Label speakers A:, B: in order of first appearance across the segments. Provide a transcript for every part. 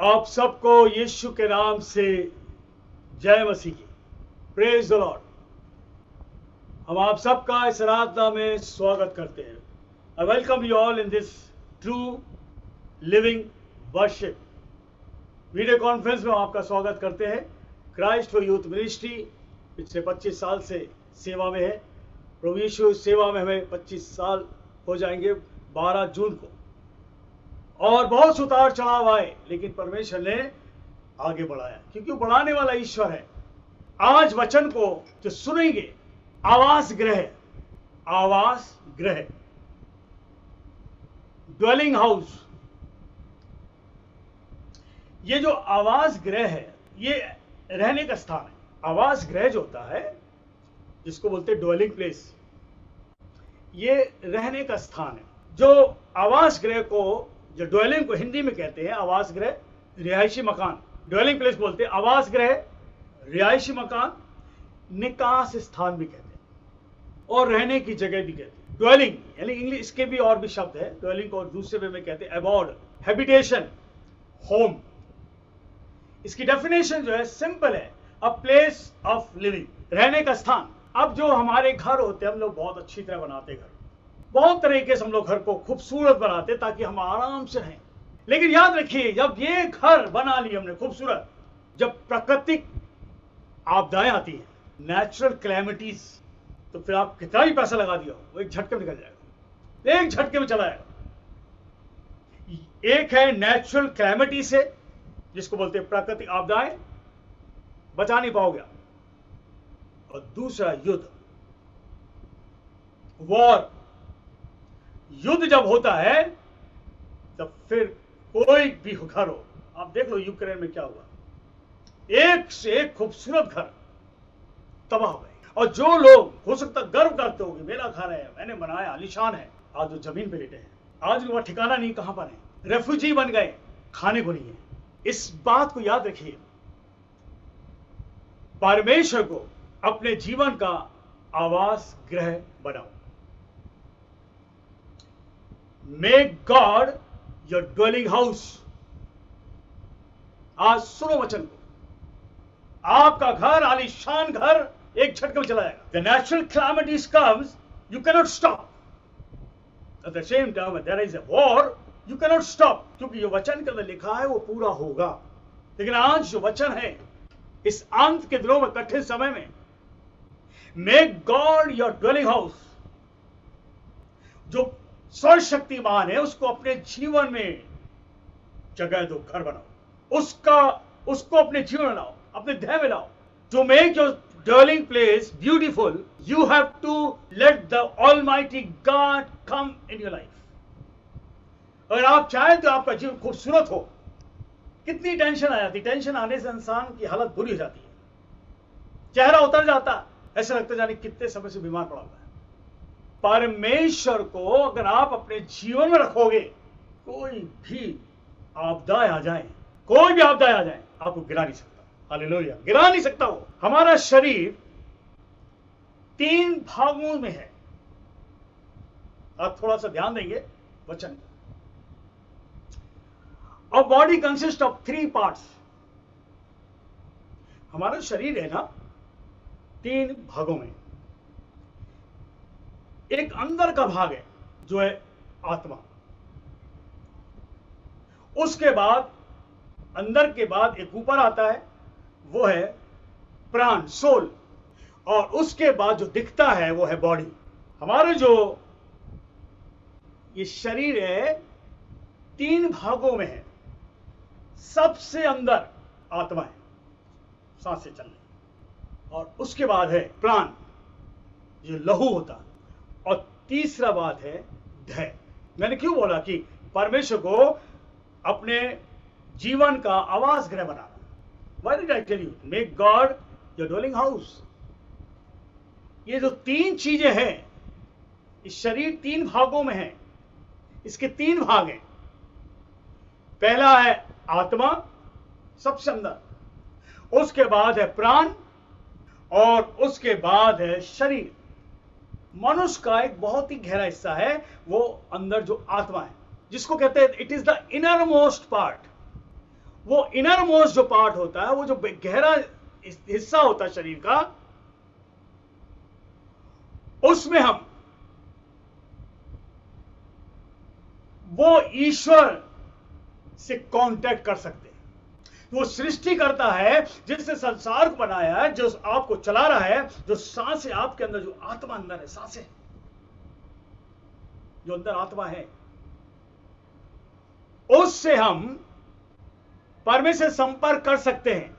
A: आप सबको यीशु के नाम से जय मसीह की। Praise the Lord. हम आप सबका इस आराधना में स्वागत करते हैं। I welcome you all in this true living worship video conference में। आपका स्वागत करते हैं। क्राइस्ट फॉर यूथ मिनिस्ट्री पिछले 25 साल से सेवा में है। प्रभु यीशु सेवा में हमें 25 साल हो जाएंगे 12 जून को, और बहुत उतार चढ़ाव आए, लेकिन परमेश्वर ने आगे बढ़ाया, क्योंकि वो बढ़ाने वाला ईश्वर है। आज वचन को जो सुनेंगे, आवास ग्रह, आवास ग्रह, ड्वेलिंग हाउस। ये जो आवास ग्रह है, ये रहने का स्थान है। आवास ग्रह जो होता है, जिसको बोलते हैं ड्वेलिंग प्लेस, ये रहने का स्थान है। जो आवास ग्रह को, जो ड्वेलिंग को हिंदी में कहते हैं आवास गृह, रिहायशी मकान, ड्वेलिंग प्लेस बोलते हैं। आवास गृह, रिहायशी मकान, निकास स्थान भी कहते हैं, और रहने की जगह भी कहते हैं। ड्वेलिंग यानी इंग्लिश, इसके भी और भी शब्द है ड्वेलिंग को, और दूसरे वे में कहते हैं अबॉर्ड, हैबिटेशन, होम। इसकी डेफिनेशन जो है सिंपल है, अ प्लेस ऑफ लिविंग, रहने का स्थान। अब जो हमारे घर होते हैं, हम लोग बहुत अच्छी तरह बनाते घर, बहुत तरीके से हम लोग घर को खूबसूरत बनाते ताकि हम आराम से रहें। लेकिन याद रखिए, जब ये घर बना लिए हमने खूबसूरत, जब प्राकृतिक आपदाएं आती हैं, नेचुरल क्लैमिटीज, तो फिर आप कितना भी पैसा लगा दिया, वो एक झटके में निकल जाएगा, एक झटके में चला जाएगा। एक है नेचुरल क्लैमिटी से, जिसको बोलते हैं प्राकृतिक आपदाएं, बचा नहीं पाओगे। और दूसरा युद्ध, वॉर। युद्ध जब होता है, तब फिर कोई भी घर हो, आप देख लो यूक्रेन में क्या हुआ, एक से एक खूबसूरत घर तबाह हो गए। और जो लोग हो सकता गर्व करते होंगे, मेरा घर है, मैंने बनाया, आलीशान है, आज वो जमीन पे लेटे हैं। आज उनका ठिकाना नहीं, कहां पर है, रेफ्यूजी बन गए, खाने को नहीं है। इस बात को याद रखिए, परमेश्वर को अपने जीवन का आवास गृह बनाओ। Make God your dwelling house। आज सुनो वचन को, आपका घर, आलीशान घर, एक झटके में चला जाएगा। The natural calamities comes, you cannot stop। At the same time, when there is a war, you cannot stop, क्योंकि जो वचन के अंदर लिखा है वो पूरा होगा। लेकिन आज जो वचन है, इस अंत के दिनों में, कठिन समय में, Make God your dwelling house। जो सर्वशक्तिमान है, उसको अपने जीवन में जगह दो, घर बनाओ, उसको अपने जीवन में लाओ, अपने ध्येय में लाओ। To make your dwelling place beautiful, you have to let the almighty God come in your life. अगर आप चाहें तो आपका जीवन खूबसूरत हो। कितनी टेंशन आ जाती, टेंशन आने से इंसान की हालत बुरी हो जाती है, चेहरा उतर जाता, ऐसा लगता जाने कितने समय से बीमार पड़ा हुआ है। परमेश्वर को अगर आप अपने जीवन में रखोगे, कोई भी आपदाएं आ जाए, कोई भी आपदाएं आ जाए, आपको गिरा नहीं सकता। हालेलुया, गिरा नहीं सकता वो। हमारा शरीर 3 भागों में है। आप थोड़ा सा ध्यान देंगे वचन। और बॉडी कंसिस्ट ऑफ 3 पार्ट्स। हमारा शरीर है ना 3 भागों में। एक अंदर का भाग है, जो है आत्मा। उसके बाद, अंदर के बाद एक ऊपर आता है, वो है प्राण, सोल। और उसके बाद जो दिखता है वो है बॉडी। हमारे जो ये शरीर है 3 भागों में है। सबसे अंदर आत्मा है, सांसें चलने, और उसके बाद है प्राण, जो लहू होता है, और तीसरा बात है ध्येय। मैंने क्यों बोला कि परमेश्वर को अपने जीवन का आवास गृह बनाना। Why did I tell you? Make God your dwelling house। ये जो 3 चीजें हैं, इस शरीर 3 भागों में है। इसके 3 भाग हैं। पहला है आत्मा, सबसे अंदर, उसके बाद है प्राण, और उसके बाद है शरीर। मनुष्य का एक बहुत ही गहरा हिस्सा है वो अंदर जो आत्मा है, जिसको कहते हैं it is the inner most part. वो इनर मोस्ट जो पार्ट होता है, वो जो गहरा हिस्सा होता है शरीर का, उसमें हम वो ईश्वर से कांटेक्ट कर सकते हैं। वो सृष्टि करता है जिसने संसार को बनाया है, जो आपको चला रहा है, जो सांसें आपके अंदर, जो आत्मा अंदर है, सांसें जो अंदर आत्मा है, उससे हम परमेश्वर से संपर्क कर सकते हैं।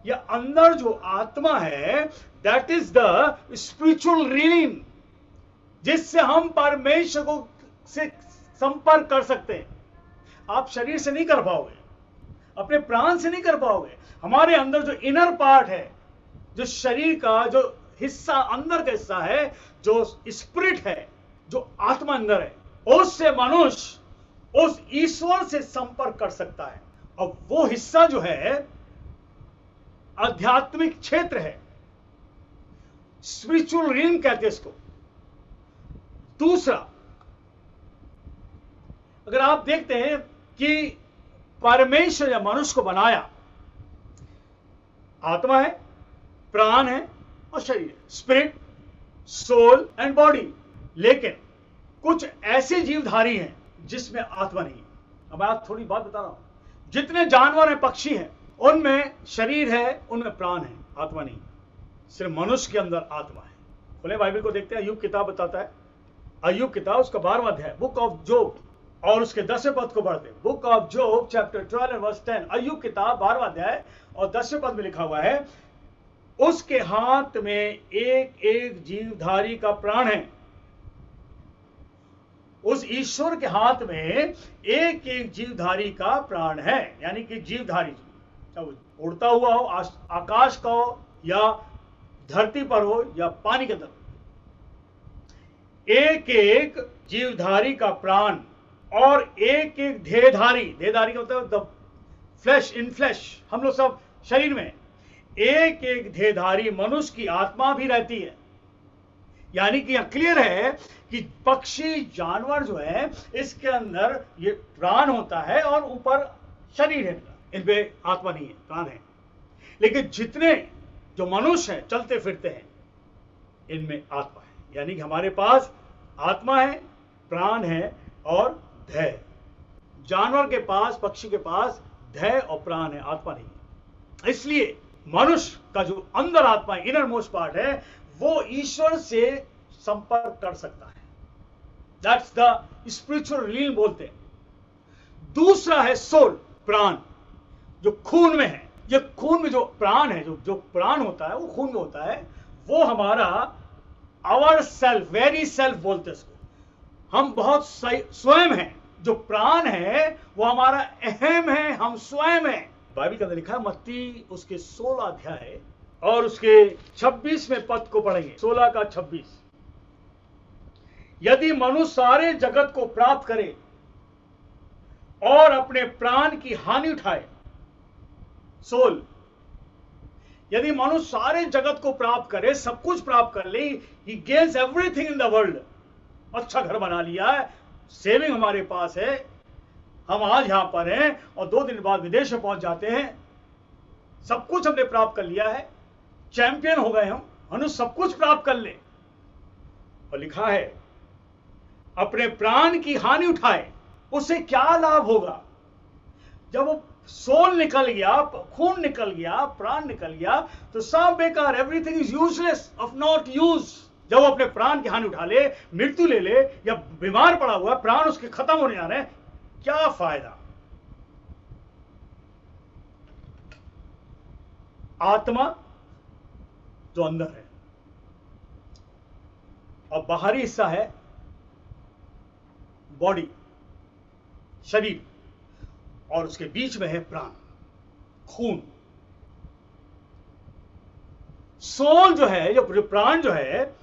A: या अंदर जो आत्मा है, that is the spiritual realm, जिससे हम परमेश्वर को से संपर्क कर सकते हैं। आप शरीर से नहीं कर पाओगे, अपने प्राण से नहीं कर पाओगे। हमारे अंदर जो इनर पार्ट है, जो शरीर का जो हिस्सा, अंदर का हिस्सा है, जो स्पिरिट है, जो आत्मा अंदर है, उससे मनुष्य उस ईश्वर से संपर्क कर सकता है। और वो हिस्सा जो है आध्यात्मिक क्षेत्र है, स्पिरिचुअल रीम कहते हैं इसको। दूसरा, अगर आप देखते हैं कि परमेश्वर ने मनुष्य को बनाया, आत्मा है, प्राण है और शरीर है, स्पिरिट, सोल एंड बॉडी। लेकिन कुछ ऐसे जीवधारी हैं जिसमें आत्मा नहीं है। अब आप थोड़ी बात बता रहा हूं, जितने जानवर हैं, पक्षी हैं, उनमें शरीर है, उनमें प्राण है, आत्मा नहीं। सिर्फ मनुष्य के अंदर आत्मा है। खुले बाइबल को देखते हैं, अय्यूब किताब बताता है, अय्यूब किताब उसका 12वां अध्याय, बुक ऑफ जोब, और उसके 10वें पद को पढ़ते हैं, book of Job chapter 12 and verse 10। अय्यूब किताब 12वां अध्याय और 10वें पद में लिखा हुआ है, उसके हाथ में एक एक जीवधारी का प्राण है। उस ईश्वर के हाथ में एक एक जीवधारी का प्राण है। यानी कि जीवधारी, चाहे उड़ता हुआ हो, आकाश का हो, या धरती पर हो, या पानी के अंदर, एक एक जीवधारी का प्राण और एक एक देहधारी, देहधारी का मतलब द फ्लैश, इन फ्लैश, हम लोग सब शरीर में एक एक देहधारी मनुष्य की आत्मा भी रहती है। यानी कि यह क्लियर है कि पक्षी, जानवर जो है, इसके अंदर ये प्राण होता है और ऊपर शरीर है, इनमें आत्मा नहीं है, प्राण है। लेकिन जितने जो मनुष्य हैं, चलते फिरते हैं, इनमें आत्मा है। यानी कि हमारे पास आत्मा है, प्राण है और धैर्य। जानवर के पास, पक्षी के पास धैर्य और प्राण है, आत्मा नहीं है। इसलिए मनुष्य का जो अंदर आत्मा, इनर मोस्ट पार्ट है, वो ईश्वर से संपर्क कर सकता है। दैट्स द स्पिरिचुअल रील बोलते हैं। दूसरा है सोल, प्राण, जो खून में है। ये खून में जो प्राण है, जो प्राण होता है, वो खून में होता है। वो हमारा आवर सेल्फ, वेरी सेल्फ बोलते हैं इसको। हम बहुत स्वयं हैं। जो प्राण है वो हमारा अहम है, हम स्वयं हैं। बाइबल के अंदर लिखा है, मत्ती उसके 16 अध्याय और उसके 26वें पद को पढ़ेंगे, 16 का 26। यदि मनुष्य सारे जगत को प्राप्त करे और अपने प्राण की हानि उठाए, सोल, यदि मनुष्य सारे जगत को प्राप्त करे, सब कुछ प्राप्त कर ले, ही gains everything in the world, अच्छा घर बना लिया है, सेविंग हमारे पास है, हम आज यहां पर हैं और 2 दिन बाद विदेश में पहुंच जाते हैं, सब कुछ हमने प्राप्त कर लिया है, चैंपियन हो गए हम, मनुष्य सब कुछ प्राप्त कर ले, और लिखा है अपने प्राण की हानि उठाए, उसे क्या लाभ होगा? जब वो सोल निकल गया, खून निकल गया, प्राण निकल गया, तो सब बेकार, everything is useless, of not use. जब वो अपने प्राण की हानि उठा ले, मृत्यु ले ले, या बीमार पड़ा हुआ, प्राण उसके खत्म होने आ रहे हैं, क्या फायदा? आत्मा जो अंदर है और बाहरी हिस्सा है बॉडी, शरीर, और उसके बीच में है प्राण, खून। सोल जो है, जो प्राण जो है,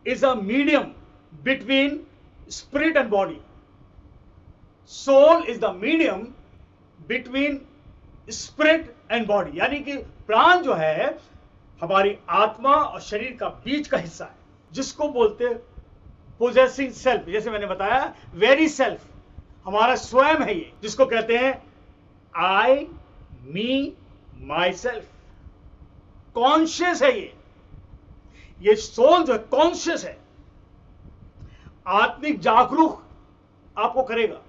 A: is a medium between spirit and body. Soul is the medium between spirit and body. यानी कि प्राण जो है हमारी आत्मा और शरीर का बीच का हिस्सा है, जिसको बोलते हैं पोजेसिंग सेल्फ। जैसे मैंने बताया, वेरी सेल्फ, हमारा स्वयं है ये, जिसको कहते हैं आई, मी, माई सेल्फ। कॉन्शियस है ये सोल जो है कॉन्शियस है, आत्मिक जागरूक आपको करेगा।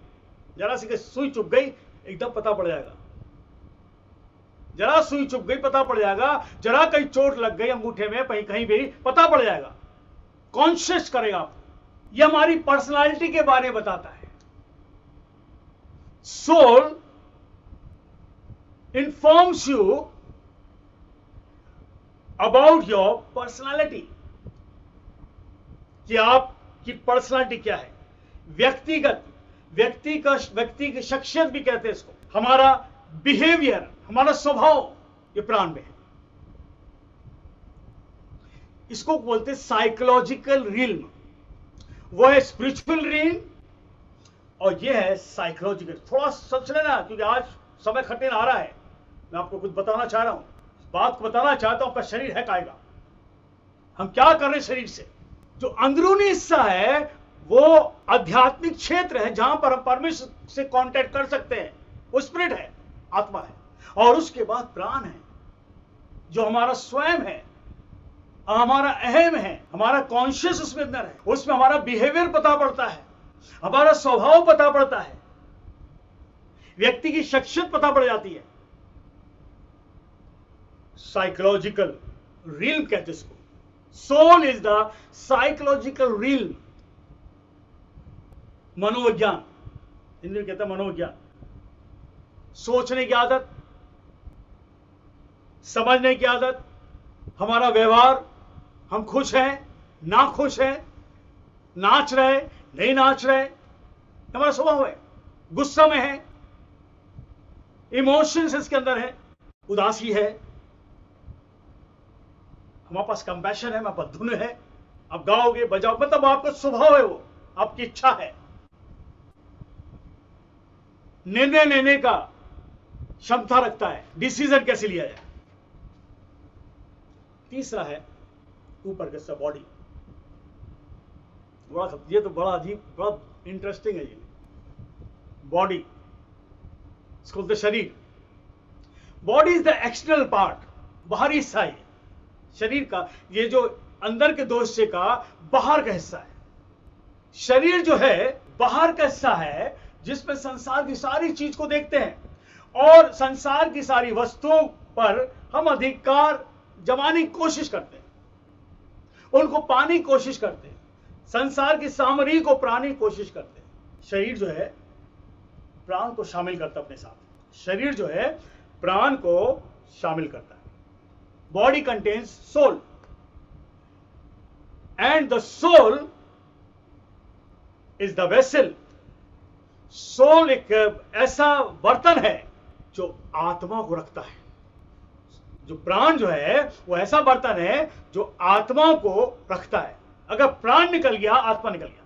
A: जरा सी सुई चुभ गई एकदम पता पड़ जाएगा, जरा सुई चुभ गई पता पड़ जाएगा, जरा कहीं चोट लग गई अंगूठे में कहीं कहीं भी पता पड़ जाएगा। कॉन्शियस करेगा आपको। ये हमारी पर्सनालिटी के बारे में बताता है। Soul informs you about your personality, कि आपकी पर्सनालिटी क्या है। व्यक्तिगत, व्यक्ति की शख्सियत भी कहते हैं इसको। हमारा बिहेवियर, हमारा स्वभाव, ये प्राण में है। इसको बोलते हैं साइकोलॉजिकल रिल्म। वो है स्पिरिचुअल रिल्म और ये है साइकोलॉजिकल। थोड़ा सोच लेना, क्योंकि आज समय कठिन आ रहा है। मैं आपको कुछ बताना चाह रहा हूं, बात को बताना चाहता हूं। आपका शरीर है कायगा, हम क्या कर रहे हैं शरीर से। जो अंदरूनी हिस्सा है वो आध्यात्मिक क्षेत्र है, जहां पर हम परमेश्वर से कांटेक्ट कर सकते हैं। वो स्पिरिट है, आत्मा है। और उसके बाद प्राण है, जो हमारा स्वयं है, हमारा अहम है, हमारा कॉन्शियस उसमें अंदर है। उसमें हमारा बिहेवियर पता पड़ता है, हमारा स्वभाव पता पड़ता है, व्यक्ति की शख्सियत पता पड़ जाती है। साइकोलॉजिकल रिल्म कहते हैं इसको। Soul is the psychological realm. मनोविज्ञान, हिंदी में कहते हैं मनोविज्ञान। सोचने की आदत, समझने की आदत, हमारा व्यवहार, हम खुश हैं, ना खुश हैं, नाच रहे, नहीं नाच रहे, हमारा स्वभाव है। गुस्सा में है, इमोशंस इसके अंदर है, उदासी है, हमारे पास कंपैशन है, हमारे पास धुन है। आप गाओगे बजाओ, मतलब आपका स्वभाव है, वो आपकी इच्छा है। निर्णय लेने का क्षमता रखता है, डिसीजन कैसे लिया जाए। तीसरा है ऊपर का बॉडी। ये तो बड़ा अजीब, बड़ा इंटरेस्टिंग है ये बॉडी। इसको बोलते शरीर। Body is the external part, बाहरी हिस्सा है शरीर का। ये जो अंदर के दो हिस्से का बाहर का हिस्सा है। शरीर जो है बाहर का हिस्सा है, जिसमें संसार की सारी चीज को देखते हैं और संसार की सारी वस्तुओं पर हम अधिकार जमाने की कोशिश करते हैं, उनको पाने की कोशिश करते हैं, संसार की सामग्री को पाने की कोशिश करते हैं। शरीर जो है प्राण को शामिल करता है अपने साथ। शरीर जो है प्राण को शामिल करता है। Body contains soul and the soul is the vessel. Soul एक ऐसा बर्तन है जो आत्मा को रखता है। जो प्राण जो है वो ऐसा बर्तन है जो आत्मा को रखता है। अगर प्राण निकल गया, आत्मा निकल गया।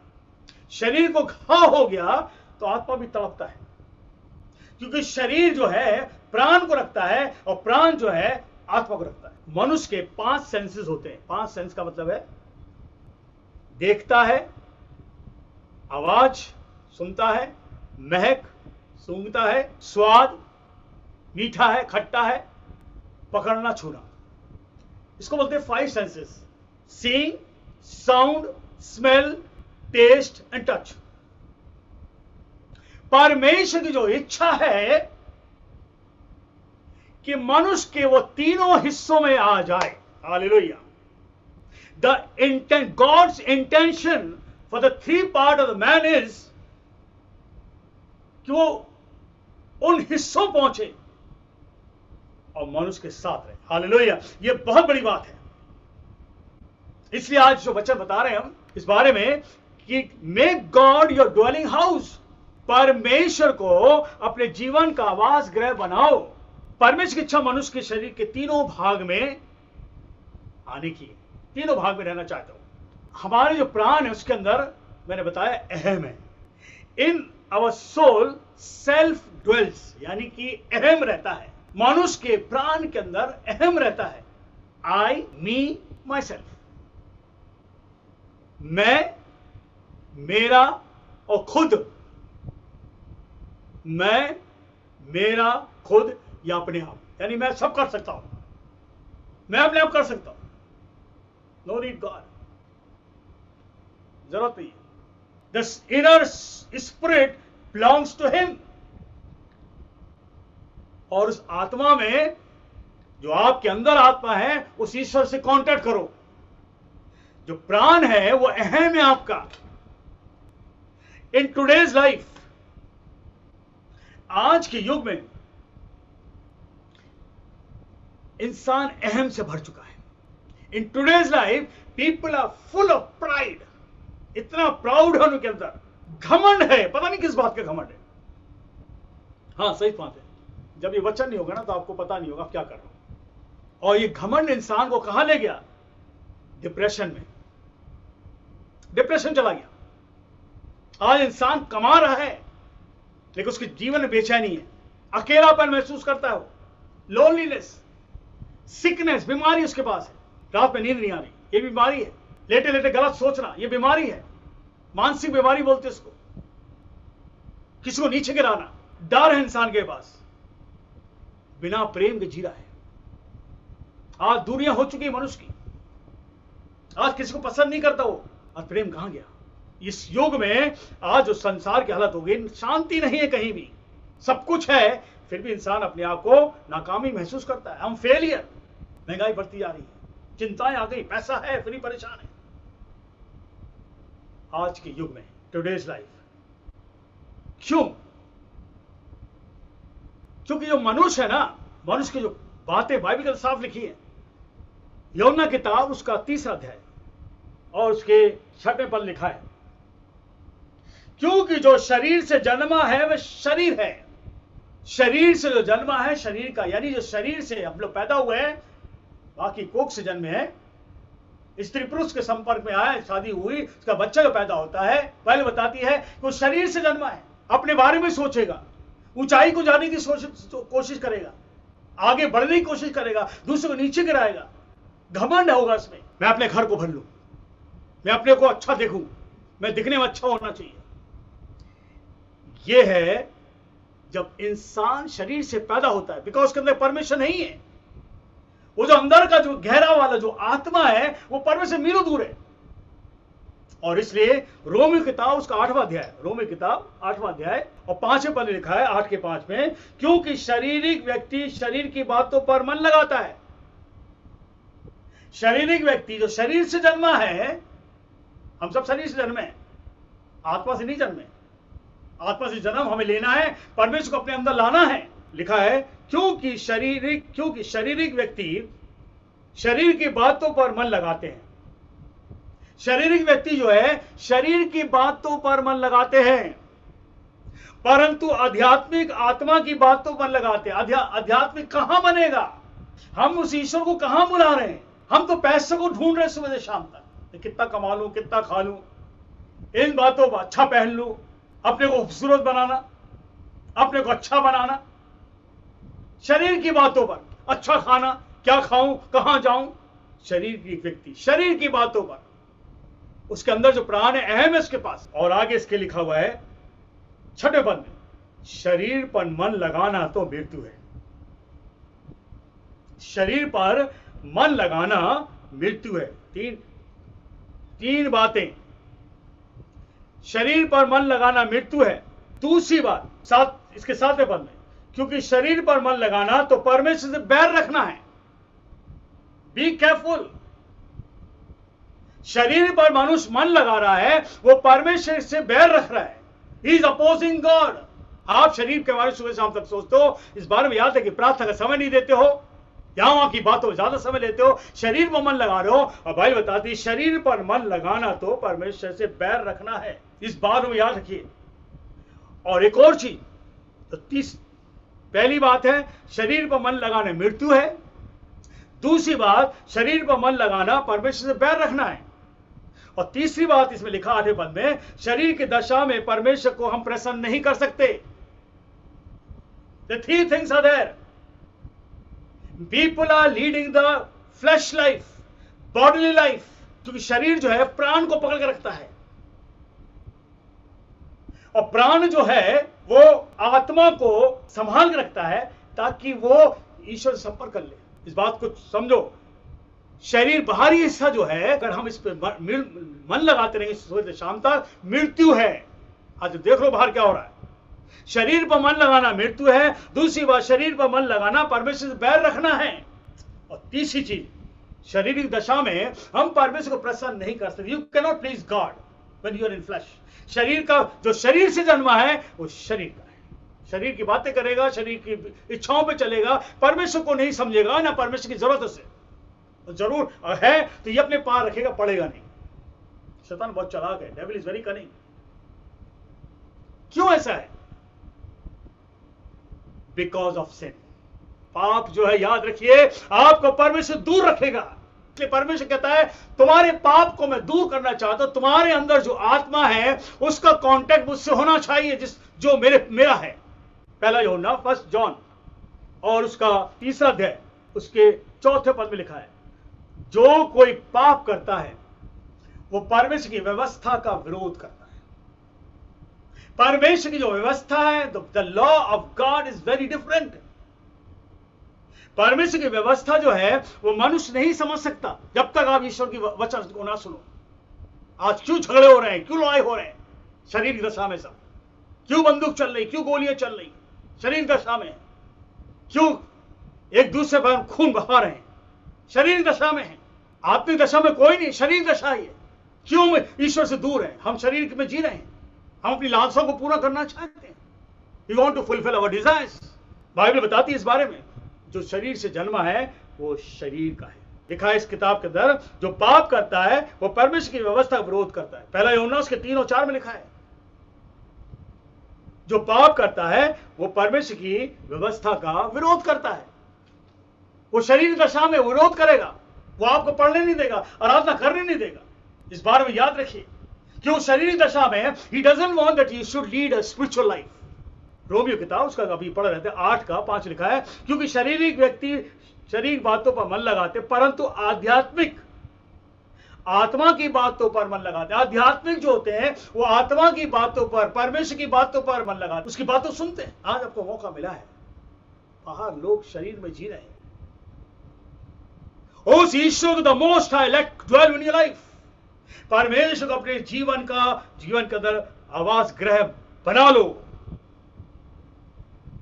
A: शरीर को घाव हो गया तो आत्मा भी तड़पता है, क्योंकि शरीर जो है प्राण को रखता है और प्राण जो है आत्मा को रखता है। मनुष्य के 5 सेंसेस होते हैं। 5 सेंस का मतलब है देखता है, आवाज सुनता है, महक सूंघता है, स्वाद मीठा है, खट्टा है, पकड़ना छूना। इसको बोलते हैं 5 senses: seeing, sound, smell, taste and touch. परमेश्वर की जो इच्छा है कि मनुष्य के वो तीनों हिस्सों में आ जाए। Hallelujah. God's intention for the 3 part of the man is कि वो उन हिस्सों पहुंचे और मनुष्य के साथ रहे। हालेलुया। ये बहुत बड़ी बात है। इसलिए आज जो वचन बता रहे हैं हम इस बारे में कि make God your dwelling house. परमेश्वर को अपने जीवन का आवास गृह बनाओ। परमेश्वर की इच्छा मनुष्य के शरीर के तीनों भाग में आने की, तीनों भाग में रहना चाहता हूं। हमारे जो प्राण है उसके अंदर मैंने बताया अहम है। In our soul self dwells, यानी कि अहम रहता है। मनुष्य के प्राण के अंदर अहम रहता है। आई, मी, माई सेल्फ। मैं, मेरा और खुद। मैं, मेरा खुद या अपने आप, यानी मैं सब कर सकता हूं, मैं अपने आप कर सकता हूं, नो नीड गॉड, जरूरत नहीं। The inner spirit belongs to him, और उस आत्मा में, जो आपके अंदर आत्मा है, उस ईश्वर से कांटेक्ट करो। जो प्राण है वो अहम है आपका। इन टुडेज लाइफ, आज के युग में इंसान अहम से भर चुका है। In today's life people are full of pride, इतना प्राउड है उनके अंदर, घमंड है, पता नहीं किस बात का घमंड है। हाँ सही बात है, जब ये वचन नहीं होगा ना तो आपको पता नहीं होगा क्या कर रहा हूं। और ये घमंड इंसान को कहां ले गया? डिप्रेशन में, डिप्रेशन चला गया। आज इंसान कमा रहा है लेकिन उसके जीवन में बेचैनी है, अकेलापन महसूस करता है, वो लोनलीनेस, सिकनेस, बीमारी उसके पास है। रात में नींद नहीं आ रही, ये बीमारी है। लेटे लेटे गलत सोचना, ये बीमारी है, मानसिक बीमारी बोलते इसको। किसी को नीचे गिराना, डर है इंसान के पास, बिना प्रेम के जी रहा है। आज दूरियां हो चुकी है मनुष्य की, आज किसी को पसंद नहीं करता वो। आज प्रेम कहां गया? इस युग में आज जो संसार की हालत हो गई, शांति नहीं है कहीं भी, सब कुछ है फिर भी इंसान अपने आप को नाकामी महसूस करता है, हम फेलियर। महंगाई बढ़ती जा रही है, चिंताएं आ गई, पैसा है फिर भी परेशान है। आज के युग में, टुडेज लाइफ, क्यों? क्योंकि जो मनुष्य है ना, मनुष्य की जो बातें बाइबल में साफ लिखी है, यूहन्ना किताब उसका 3 अध्याय और उसके 6 पद लिखा है, क्योंकि जो शरीर से जन्मा है वह शरीर है। शरीर से जो जन्मा है, शरीर का, यानी जो शरीर से हम लोग पैदा हुए हैं, बाकी कोख से जन्मे हैं, स्त्री पुरुष के संपर्क में आया, शादी हुई, उसका बच्चा जो पैदा होता है, पहले बताती है कि वो शरीर से जन्मा है, अपने बारे में सोचेगा, ऊंचाई को जाने की कोशिश करेगा, आगे बढ़ने की कोशिश करेगा, दूसरे को नीचे गिराएगा, घमंड होगा इसमें, मैं अपने घर को भर लूं, मैं अपने को अच्छा देखूं, मैं दिखने में अच्छा होना चाहिए। यह है जब इंसान शरीर से पैदा होता है, बिकॉज उसके अंदर परमेश्वर नहीं है। वो जो अंदर का जो गहरा वाला जो आत्मा है वो परमेश्वर से मीलों दूर है। और इसलिए रोमी किताब उसका 8वां अध्याय, रोमी किताब 8वां अध्याय और 5वें पद लिखा है, 8 के 5 में, क्योंकि शारीरिक व्यक्ति शरीर की बातों पर मन लगाता है। शारीरिक व्यक्ति जो शरीर से जन्मा है, हम सब शरीर से जन्मे हैं, आत्मा से नहीं जन्मे। आत्मा से जन्म हमें लेना है, परमेश्वर को अपने अंदर लाना है। लिखा है क्योंकि शारीरिक व्यक्ति शरीर की बातों पर मन लगाते हैं। शारीरिक व्यक्ति जो है शरीर की बातों पर मन लगाते हैं, परंतु आध्यात्मिक आत्मा की बातों पर लगाते हैं। आध्यात्मिक कहां बनेगा? हम उस ईश्वर को कहां बुला रहे हैं? हम तो पैसे को ढूंढ रहे हैं सुबह से शाम तक, कितना कमा लूं, कितना खा लूं, इन बातों पर, अच्छा पहन लूं, अपने को खूबसूरत बनाना, अपने को अच्छा बनाना, शरीर की बातों पर, अच्छा खाना, क्या खाऊं, कहां जाऊं, शरीर की व्यक्ति शरीर की बातों पर, उसके अंदर जो प्राण है अहम है उसके पास। और आगे इसके लिखा हुआ है 6वें पद में, शरीर पर मन लगाना तो मृत्यु है। शरीर पर मन लगाना मृत्यु है। तीन बातें, शरीर पर मन लगाना मृत्यु है। दूसरी बात इसके 7वें पद में, क्योंकि शरीर पर मन लगाना तो परमेश्वर से बैर रखना है। Be careful. शरीर पर मनुष्य मन लगा रहा है, वो परमेश्वर से बैर रख रहा है, ही इज अपोजिंग गॉड। आप शरीर के बारे में सुबह शाम तक सोचते हो, इस बारे में याद है कि प्रार्थना का समय नहीं देते हो, यहां वहां की बातों में ज्यादा समय लेते हो, शरीर पर मन लगा रहे हो। और भाई बताती है शरीर पर मन लगाना तो परमेश्वर से बैर रखना है, इस बात में याद रखिए। और एक और चीज, तो पहली बात है शरीर पर मन लगाना मृत्यु है। दूसरी बात, शरीर पर मन लगाना परमेश्वर से बैर रखना है। और तीसरी बात इसमें लिखा 8वें पद में, शरीर की दशा में परमेश्वर को हम प्रसन्न नहीं कर सकते। The 3 things are there. People are leading the flesh life, bodily life, क्योंकि शरीर जो है प्राण को पकड़ के रखता है, और प्राण जो है वो आत्मा को संभाल के रखता है, ताकि वो ईश्वर से संपर्क कर ले। इस बात को समझो, शरीर बाहरी हिस्सा जो है, अगर हम इस पे मन लगाते रहेंगे सुबह से शाम तक, मृत्यु है। आज देख लो बाहर क्या हो रहा है। शरीर पर मन लगाना मृत्यु है। दूसरी बात, शरीर पर मन लगाना परमेश्वर से बैर रखना है। और तीसरी चीज, शारीरिक दशा में हम परमेश्वर को प्रसन्न नहीं कर सकते। You can not please God when you are in flesh. शरीर का जो शरीर से जन्मा है वो शरीर का है, शरीर की बातें करेगा, शरीर की इच्छाओं पे चलेगा, परमेश्वर को नहीं समझेगा ना परमेश्वर की जरूरत से। जरूर है तो ये अपने पार रखेगा, पड़ेगा नहीं। शैतान बहुत चालाक है, डेविल इज वेरी कनिंग। क्यों ऐसा है? Because of sin. पाप जो है, याद रखिए, आपको परमेश्वर दूर रखेगा। इसलिए परमेश्वर कहता है तुम्हारे पाप को मैं दूर करना चाहता हूं। तुम्हारे अंदर जो आत्मा है उसका कांटेक्ट मुझसे होना चाहिए, जो मेरा है। पहला यूहन्ना 1 जॉन और उसका 3 अध्याय उसके 4 पद में लिखा है, जो कोई पाप करता है वो परमेश्वर की व्यवस्था का विरोध करता है। परमेश्वर की जो व्यवस्था है, the law of God is very different. परमेश्वर की व्यवस्था जो है वो मनुष्य नहीं समझ सकता जब तक आप ईश्वर की वचन को ना सुनो। आज क्यों झगड़े हो रहे हैं, क्यों लड़ाई हो रहे हैं? शरीर की दशा में सब। क्यों बंदूक चल रही, क्यों गोलियां चल रही? शरीर दशा में। क्यों एक दूसरे पर खून बहा रहे हैं? शरीर दशा में है। आत्मिक दशा में कोई नहीं, शरीर दशा ही है। क्यों हम ईश्वर से दूर हैं? हम शरीर में जी रहे हैं, हम अपनी लालसाओं को पूरा करना चाहते हैं। We want to fulfil our desires. Bible बताती है इस बारे में, जो शरीर से जन्मा है वो शरीर का है। लिखा है इस किताब के अंदर, जो पाप करता है वो परमेश्वर की व्यवस्था का विरोध करता है। पहला यूहन्ना उसके 3 और 4 में लिखा है, जो पाप करता है वो परमेश्वर की व्यवस्था का विरोध करता है। वो शरीर दशा में विरोध करेगा, वो आपको पढ़ने नहीं देगा, आराधना करने नहीं देगा। इस बारे में याद रखिए, क्यों शरीर दशा में he doesn't want that you should lead a spiritual life. Romeo किताब उसका अभी पढ़ रहे थे 8 का 5 लिखा है, क्योंकि शारीरिक व्यक्ति शरीर बातों पर मन लगाते, परंतु आध्यात्मिक आत्मा की बातों पर मन लगाते। आध्यात्मिक जो होते हैं वो आत्मा की बातों पर, परमेश्वर की बातों पर मन लगाते, उसकी बातों सुनते हैं। आज आपको मौका मिला है, बाहर लोग शरीर में जी रहे हैं। उस ईश्वर the most high let dwell in your life. परमेश्वर को अपने जीवन के अंदर आवास गृह बना लो,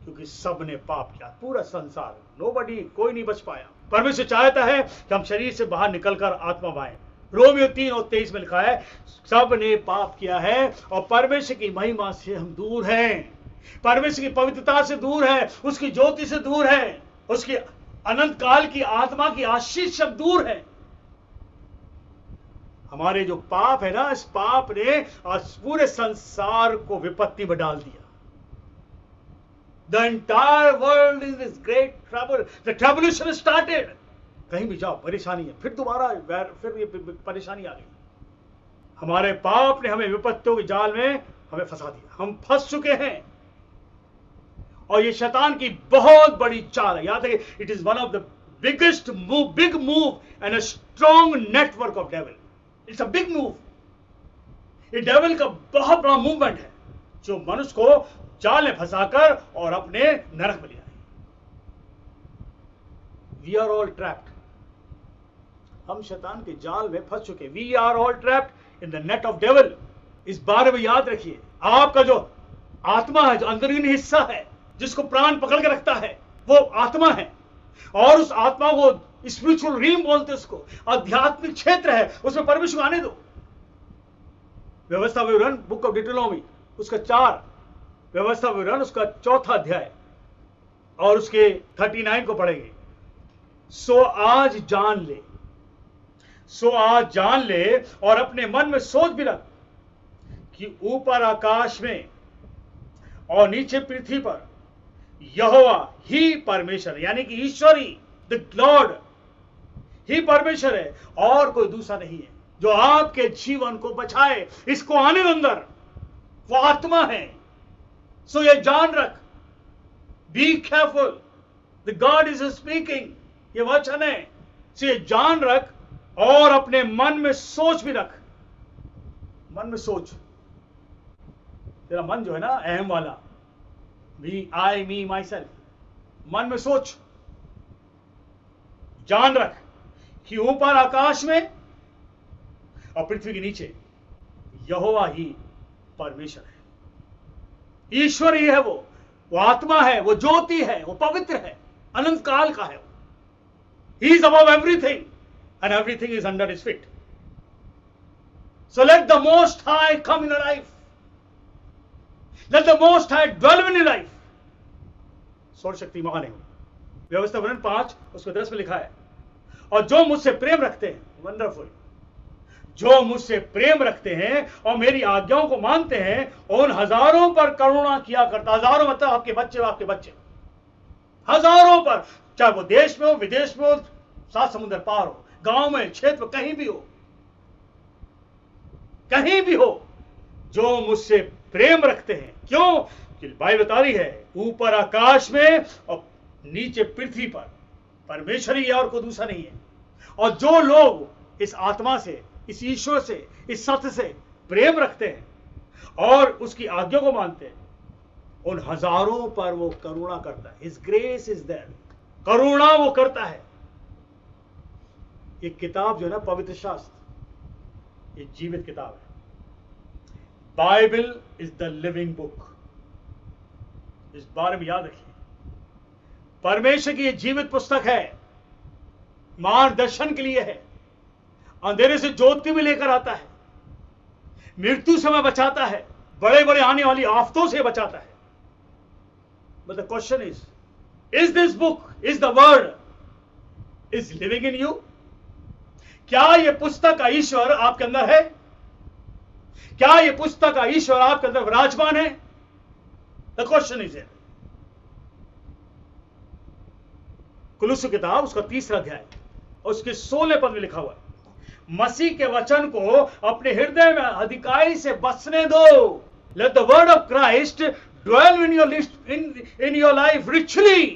A: क्योंकि सबने पाप किया, पूरा संसार, नोबडी, कोई नहीं बच पाया। परमेश्वर चाहता है कि हम शरीर से बाहर निकलकर आत्मा पाएं। रोमियो 3 और 23 में लिखा है, सबने पाप किया है और परमेश्वर की महिमा से हम दूर हैं। परमेश्वर की पवित्रता से दूर है, उसकी ज्योति से दूर है, उसकी अनंत काल की आत्मा की आशीष से दूर है। हमारे जो पाप है ना, इस पाप ने आज पूरे संसार को विपत्ति में डाल दिया। The entire world is in great trouble. The tribulation has started. कहीं भी जाओ परेशानी है, फिर दोबारा फिर ये परेशानी आ गई। हमारे पाप ने हमें विपत्तियों के जाल में हमें फंसा दिया, हम फंस चुके हैं। और ये शैतान की बहुत बड़ी चाल है। याद है, it is one of the biggest move, big move and a strong network of devil. It's a big move. ये डेविल का बहुत बड़ा मूवमेंट है जो मनुष्य को जाल में फंसाकर और अपने नरक में ले आए। We are all trapped. हम शैतान के जाल में फंस चुके। We are all trapped in the net of devil. इस बारे में याद रखिए, आपका जो आत्मा है, जो अंदरूनी हिस्सा है, जिसको प्राण पकड़ के रखता है, वो आत्मा है। और उस आत्मा को स्पिरिचुअल रीम बोलते, उसको आध्यात्मिक क्षेत्र है, उसमें परमेश्वर आने दो। व्यवस्था विवरण बुक ऑफ डिटेरोनॉमी उसका 4, व्यवस्था विवरण उसका 4 अध्याय और उसके 39 को पढ़ेंगे। सो आज जान ले और अपने मन में सोच भी रख कि ऊपर आकाश में और नीचे पृथ्वी पर यहोवा ही परमेश्वर है, यानी कि ईश्वर ही, द लॉर्ड ही परमेश्वर है और कोई दूसरा नहीं है जो आपके जीवन को बचाए। इसको आने अंदर वो आत्मा है। सो ये जान रख, be careful, the God is speaking, ये वचन है। सो ये जान रख और अपने मन में सोच भी रख। मन में सोच, तेरा मन जो है ना, अहम वाला, मी, आई, मी, माई सेल्फ, मन में सोच, जान रख कि ऊपर आकाश में और पृथ्वी के नीचे यहोवा ही परमेश्वर है। ईश्वर ही है, वो आत्मा है, वो ज्योति है, वो पवित्र है, अनंत काल का है। He is above everything and everything is under his feet. So let the Most High come in your life. Let the Most High dwell in your life. सर्वशक्ति महान है। व्यवस्था वर्णन 5 उसको 10 में लिखा है, और जो मुझसे प्रेम रखते हैं, वंडरफुल, जो मुझसे प्रेम रखते हैं और मेरी आज्ञाओं को मानते हैं, उन हजारों पर करुणा किया करता। हजारों मतलब आपके बच्चे, हजारों पर, चाहे वो देश में हो, विदेश में हो, 7 समुद्र पार हो, गांव में, क्षेत्र में, कहीं भी हो, जो मुझसे प्रेम रखते हैं। क्यों? कि बाइबल बता रही है, ऊपर आकाश में और नीचे पृथ्वी पर परमेश्वर ही है और कोई दूसरा नहीं है। और जो लोग इस आत्मा से, इस ईश्वर से, इस सत्य से प्रेम रखते हैं और उसकी आज्ञा को मानते हैं, उन हजारों पर वो करुणा करता है। हिज ग्रेस इज देयर, करुणा वो करता है। ये किताब जो है ना, पवित्र शास्त्र, ये जीवित किताब है। Bible is the living book. इस बारे में याद रखिए, परमेश्वर की ये जीवित पुस्तक है, मार्गदर्शन के लिए है, अंधेरे से ज्योति में लेकर आता है, मृत्यु समय बचाता है, बड़े बड़े आने वाली आफतों से बचाता है। But the question is this book, is the word is living in you? क्या ये पुस्तक का ईश्वर आपके अंदर है? क्या ये पुस्तक का ईश्वर आपके अंदर विराजमान है? The question is here. कुलुस्सी किताब उसका 3 अध्याय और उसके 16 पद में लिखा हुआ है, मसीह के वचन को अपने हृदय में अधिकाई से बसने दो। Let the word of Christ dwell in your life richly.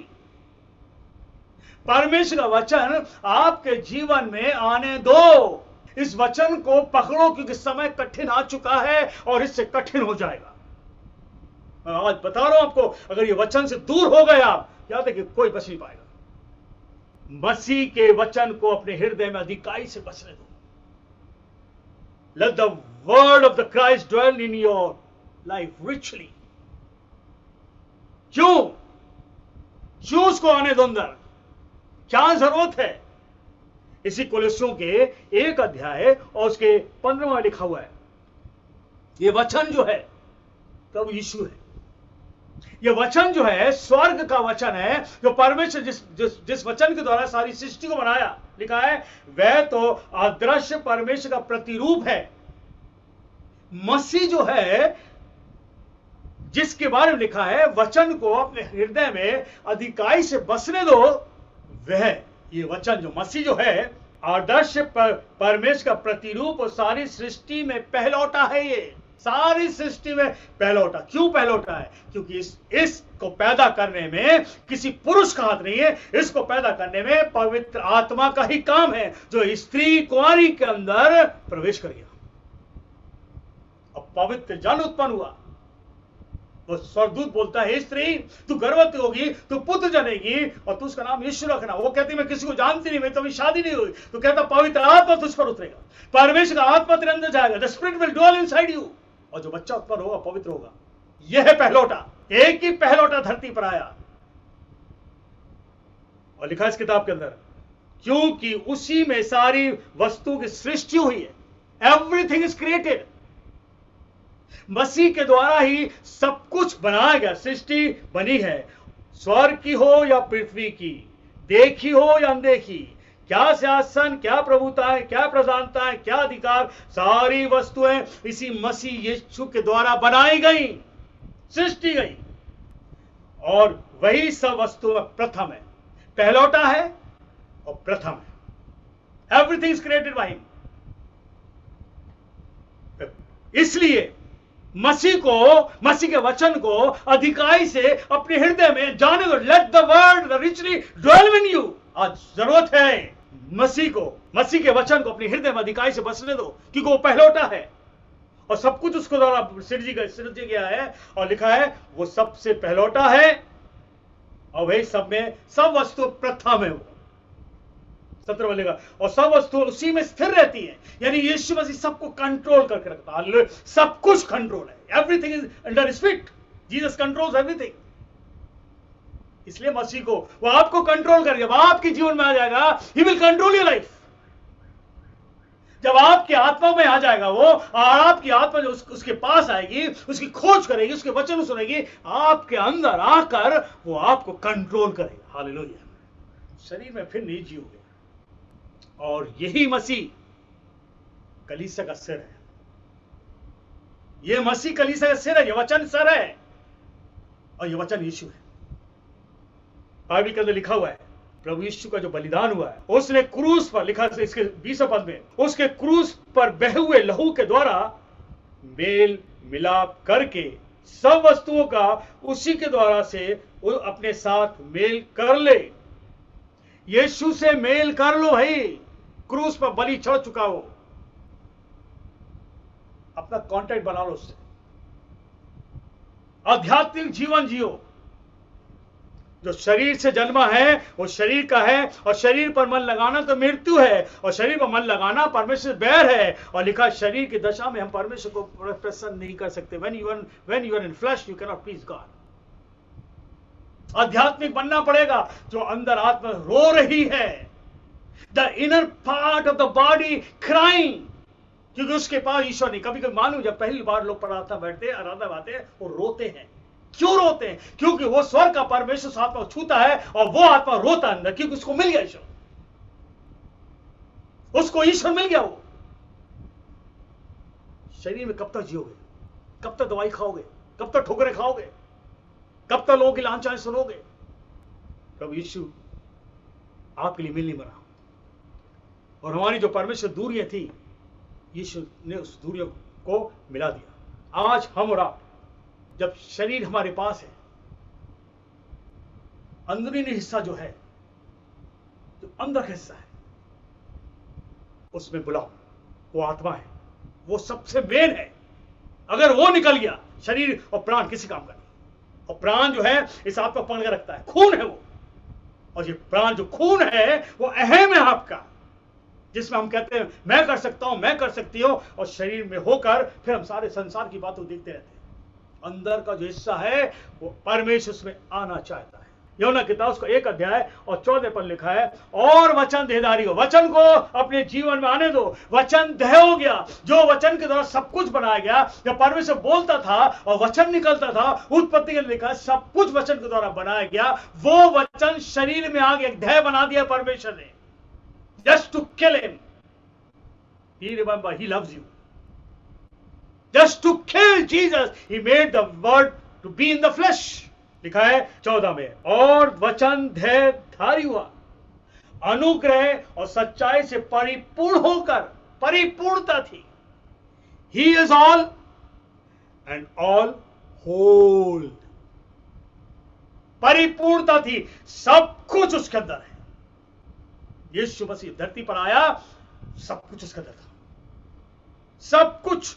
A: परमेश्वर का वचन आपके जीवन में आने दो। इस वचन को पकड़ो, क्योंकि समय कठिन आ चुका है और इससे कठिन हो जाएगा। मैं आज बता रहा हूं आपको, अगर ये वचन से दूर हो गए आप, याद है कि कोई बच नहीं पाएगा। मसीह के वचन को अपने हृदय में अधिकाई से बसने दो। Let the word of the Christ dwell in your life richly. क्यों उसको आने दो अंदर? क्या जरूरत है? इसी कुलुस्सियों के 1 अध्याय और उसके 15 में लिखा हुआ है, ये वचन जो है प्रभु यीशु है। ये वचन जो है स्वर्ग का वचन है, जो परमेश्वर जिस वचन के द्वारा सारी सृष्टि को बनाया, लिखा है वह तो अदृश्य परमेश्वर का प्रतिरूप है। मसीह जो है, जिसके बारे में लिखा है वचन को अपने हृदय में अधिकाई से बसने दो, वह ये वचन जो मसीह जो है आदर्श परमेश्वर का प्रतिरूप और सारी सृष्टि में पहलौठा है। ये सारी सृष्टि में पहलौठा। क्यों पहलौठा है? क्योंकि इसको पैदा करने में किसी पुरुष का हाथ नहीं है। इसको पैदा करने में पवित्र आत्मा का ही काम है, जो स्त्री कुंवारी के अंदर प्रवेश कर गया। अब पवित्र जन उत्पन्न हुआ। वो स्वर्गदूत बोलता है, स्त्री तू गर्भवती होगी, तू पुत्र जनेगी और तू उसका नाम यीशु रखना। वो कहती मैं किसी को जानती नहीं, मेरी तो अभी शादी नहीं हुई। तो कहता पवित्र आत्मा तुझ पर उतरेगा, परमेश्वर का आत्मा तेरे अंदर जाएगा, the spirit will dwell inside you, और जो बच्चा उत्पन्न होगा पवित्र होगा। यह है पहलौठा। एक ही पहलौठा धरती पर आया और लिखा इस किताब के अंदर, क्योंकि उसी में सारी वस्तु की सृष्टि हुई है। Everything is created. मसीह के द्वारा ही सब कुछ बनाया गया, सृष्टि बनी है, स्वर्ग की हो या पृथ्वी की, देखी हो या अनदेखी, क्या शासन, क्या प्रभुता है, क्या प्रधानता है, क्या अधिकार, सारी वस्तुएं इसी मसीह यीशु के द्वारा बनाई गई, सृष्टि गई। और वही सब वस्तु प्रथम है, पहलौठा है और प्रथम है। Everything is created by him. इसलिए मसीह के वचन को अधिकाई से अपने हृदय में जाने दो। Let the word richly dwell in you. आज जरूरत है मसीह के वचन को अपने हृदय में अधिकाई से बसने दो, क्योंकि वो पहलौठा है और सब कुछ उसको द्वारा सृज गया है। और लिखा है वो सबसे पहलौठा है और वही सब में, सब वस्तु प्रथम है वो। 17 बोलेगा और सब वस्तु उसी में स्थिर रहती है, यानी यीशु मसीह सबको कंट्रोल करके रखता है। सब कुछ कंट्रोल है, everything is under his feet. Jesus controls everything. इसलिए मसीह को, वो आपको कंट्रोल करेगा। जब आपके जीवन में आ जाएगा, he will control your life. जब आपकी आत्मा में आ जाएगा वो, और आपकी आत्मा जो उसके पास आएगी, उसकी खोज करेगी, उसके वचन सुनेगी, आपके अंदर आकर वो आपको कंट्रोल करेगा। हालेलुया। शरीर में फिर नहीं जियोगे। और यही मसीह कलीसिया का सिर है। ये मसीह कलीसिया का सिर है, ये वचन सिर है और ये वचन यीशु है। बाइबल के अंदर लिखा हुआ है, प्रभु यीशु का जो बलिदान हुआ है, उसने क्रूस पर, लिखा है इसके 20 पद में, उसके क्रूस पर बहे हुए लहू के द्वारा मेल मिलाप करके सब वस्तुओं का उसी के द्वारा से वो अपने साथ मेल कर ले। यीशु से मेल कर लो भाई। क्रूस पर बलि चढ़ चुका हो, अपना कांटेक्ट बना लो उससे। आध्यात्मिक जीवन जियो। जो शरीर से जन्मा है वो शरीर का है, और शरीर पर मन लगाना तो मृत्यु है, और शरीर पर मन लगाना परमेश्वर से बैर है। और लिखा, शरीर की दशा में हम परमेश्वर को प्रसन्न नहीं कर सकते। when you are in flesh you cannot please God। आध्यात्मिक बनना पड़ेगा। जो अंदर आत्मा रो रही है, the inner part of the body crying, क्योंकि उसके पास ईश्वर नहीं। कभी कभी मालूम, जब पहली बार लोग प्रार्थना बैठते, आराधना बातें, वो रोते हैं। क्यों रोते हैं? क्योंकि वो स्वर्ग का परमेश्वर आत्मा छूता है, और वो आत्मा रोता है अंदर, क्योंकि उसको मिल गया ईश्वर। उसको ईश्वर मिल गया। वो शरीर में कब तक जियोगे? कब तक दवाई खाओगे? कब तक ठोकरें खाओगे? कब तक लोगों की लांछाएं सुनोगे? कब यीशु आपके लिए मिल नहीं बना। और हमारी जो परमेश्वर दूरियां थी, यीशु ने उस दूरियों को मिला दिया। आज हम और आप, जब शरीर हमारे पास है, अंदरूनी हिस्सा जो है, जो अंदर का हिस्सा है, उसमें बुलाओ। वो आत्मा है, वो सबसे मेन है। अगर वो निकल गया, शरीर और प्राण किसी काम का नहीं। और प्राण जो है, इस आत्मा पकड़ के रखता है, खून है वो। और ये प्राण जो खून है, वो अहम है आपका, जिसमें हम कहते हैं मैं कर सकता हूं, मैं कर सकती हूं, और शरीर में होकर फिर हम सारे संसार की बातों देखते रहते हैं। अंदर का जो हिस्सा है, वो परमेश्वर उसमें आना चाहता है। यूहन्ना किताब उसका 1 अध्याय और 14 पद लिखा है, और वचन देहधारी हो। वचन को अपने जीवन में आने दो। वचन देह हो गया, जो वचन के द्वारा सब कुछ बनाया गया। जब परमेश्वर बोलता था और वचन निकलता था, उत्पत्ति के लिखा सब कुछ वचन के द्वारा बनाया गया। वो वचन शरीर में आ गया, देह बना दिया परमेश्वर ने। Just to kill him. He remember, he loves you. Just to kill Jesus, he made the word to be in the flesh. लिखा है 14 में, और वचन देहधारी हुआ, अनुग्रह और सच्चाई से परिपूर्ण होकर, परिपूर्णता थी। He is all and all whole. परिपूर्णता थी, सब कुछ उसके अंदर है। यीशु मसीह धरती पर आया, सब कुछ उसका अंदर था। सब कुछ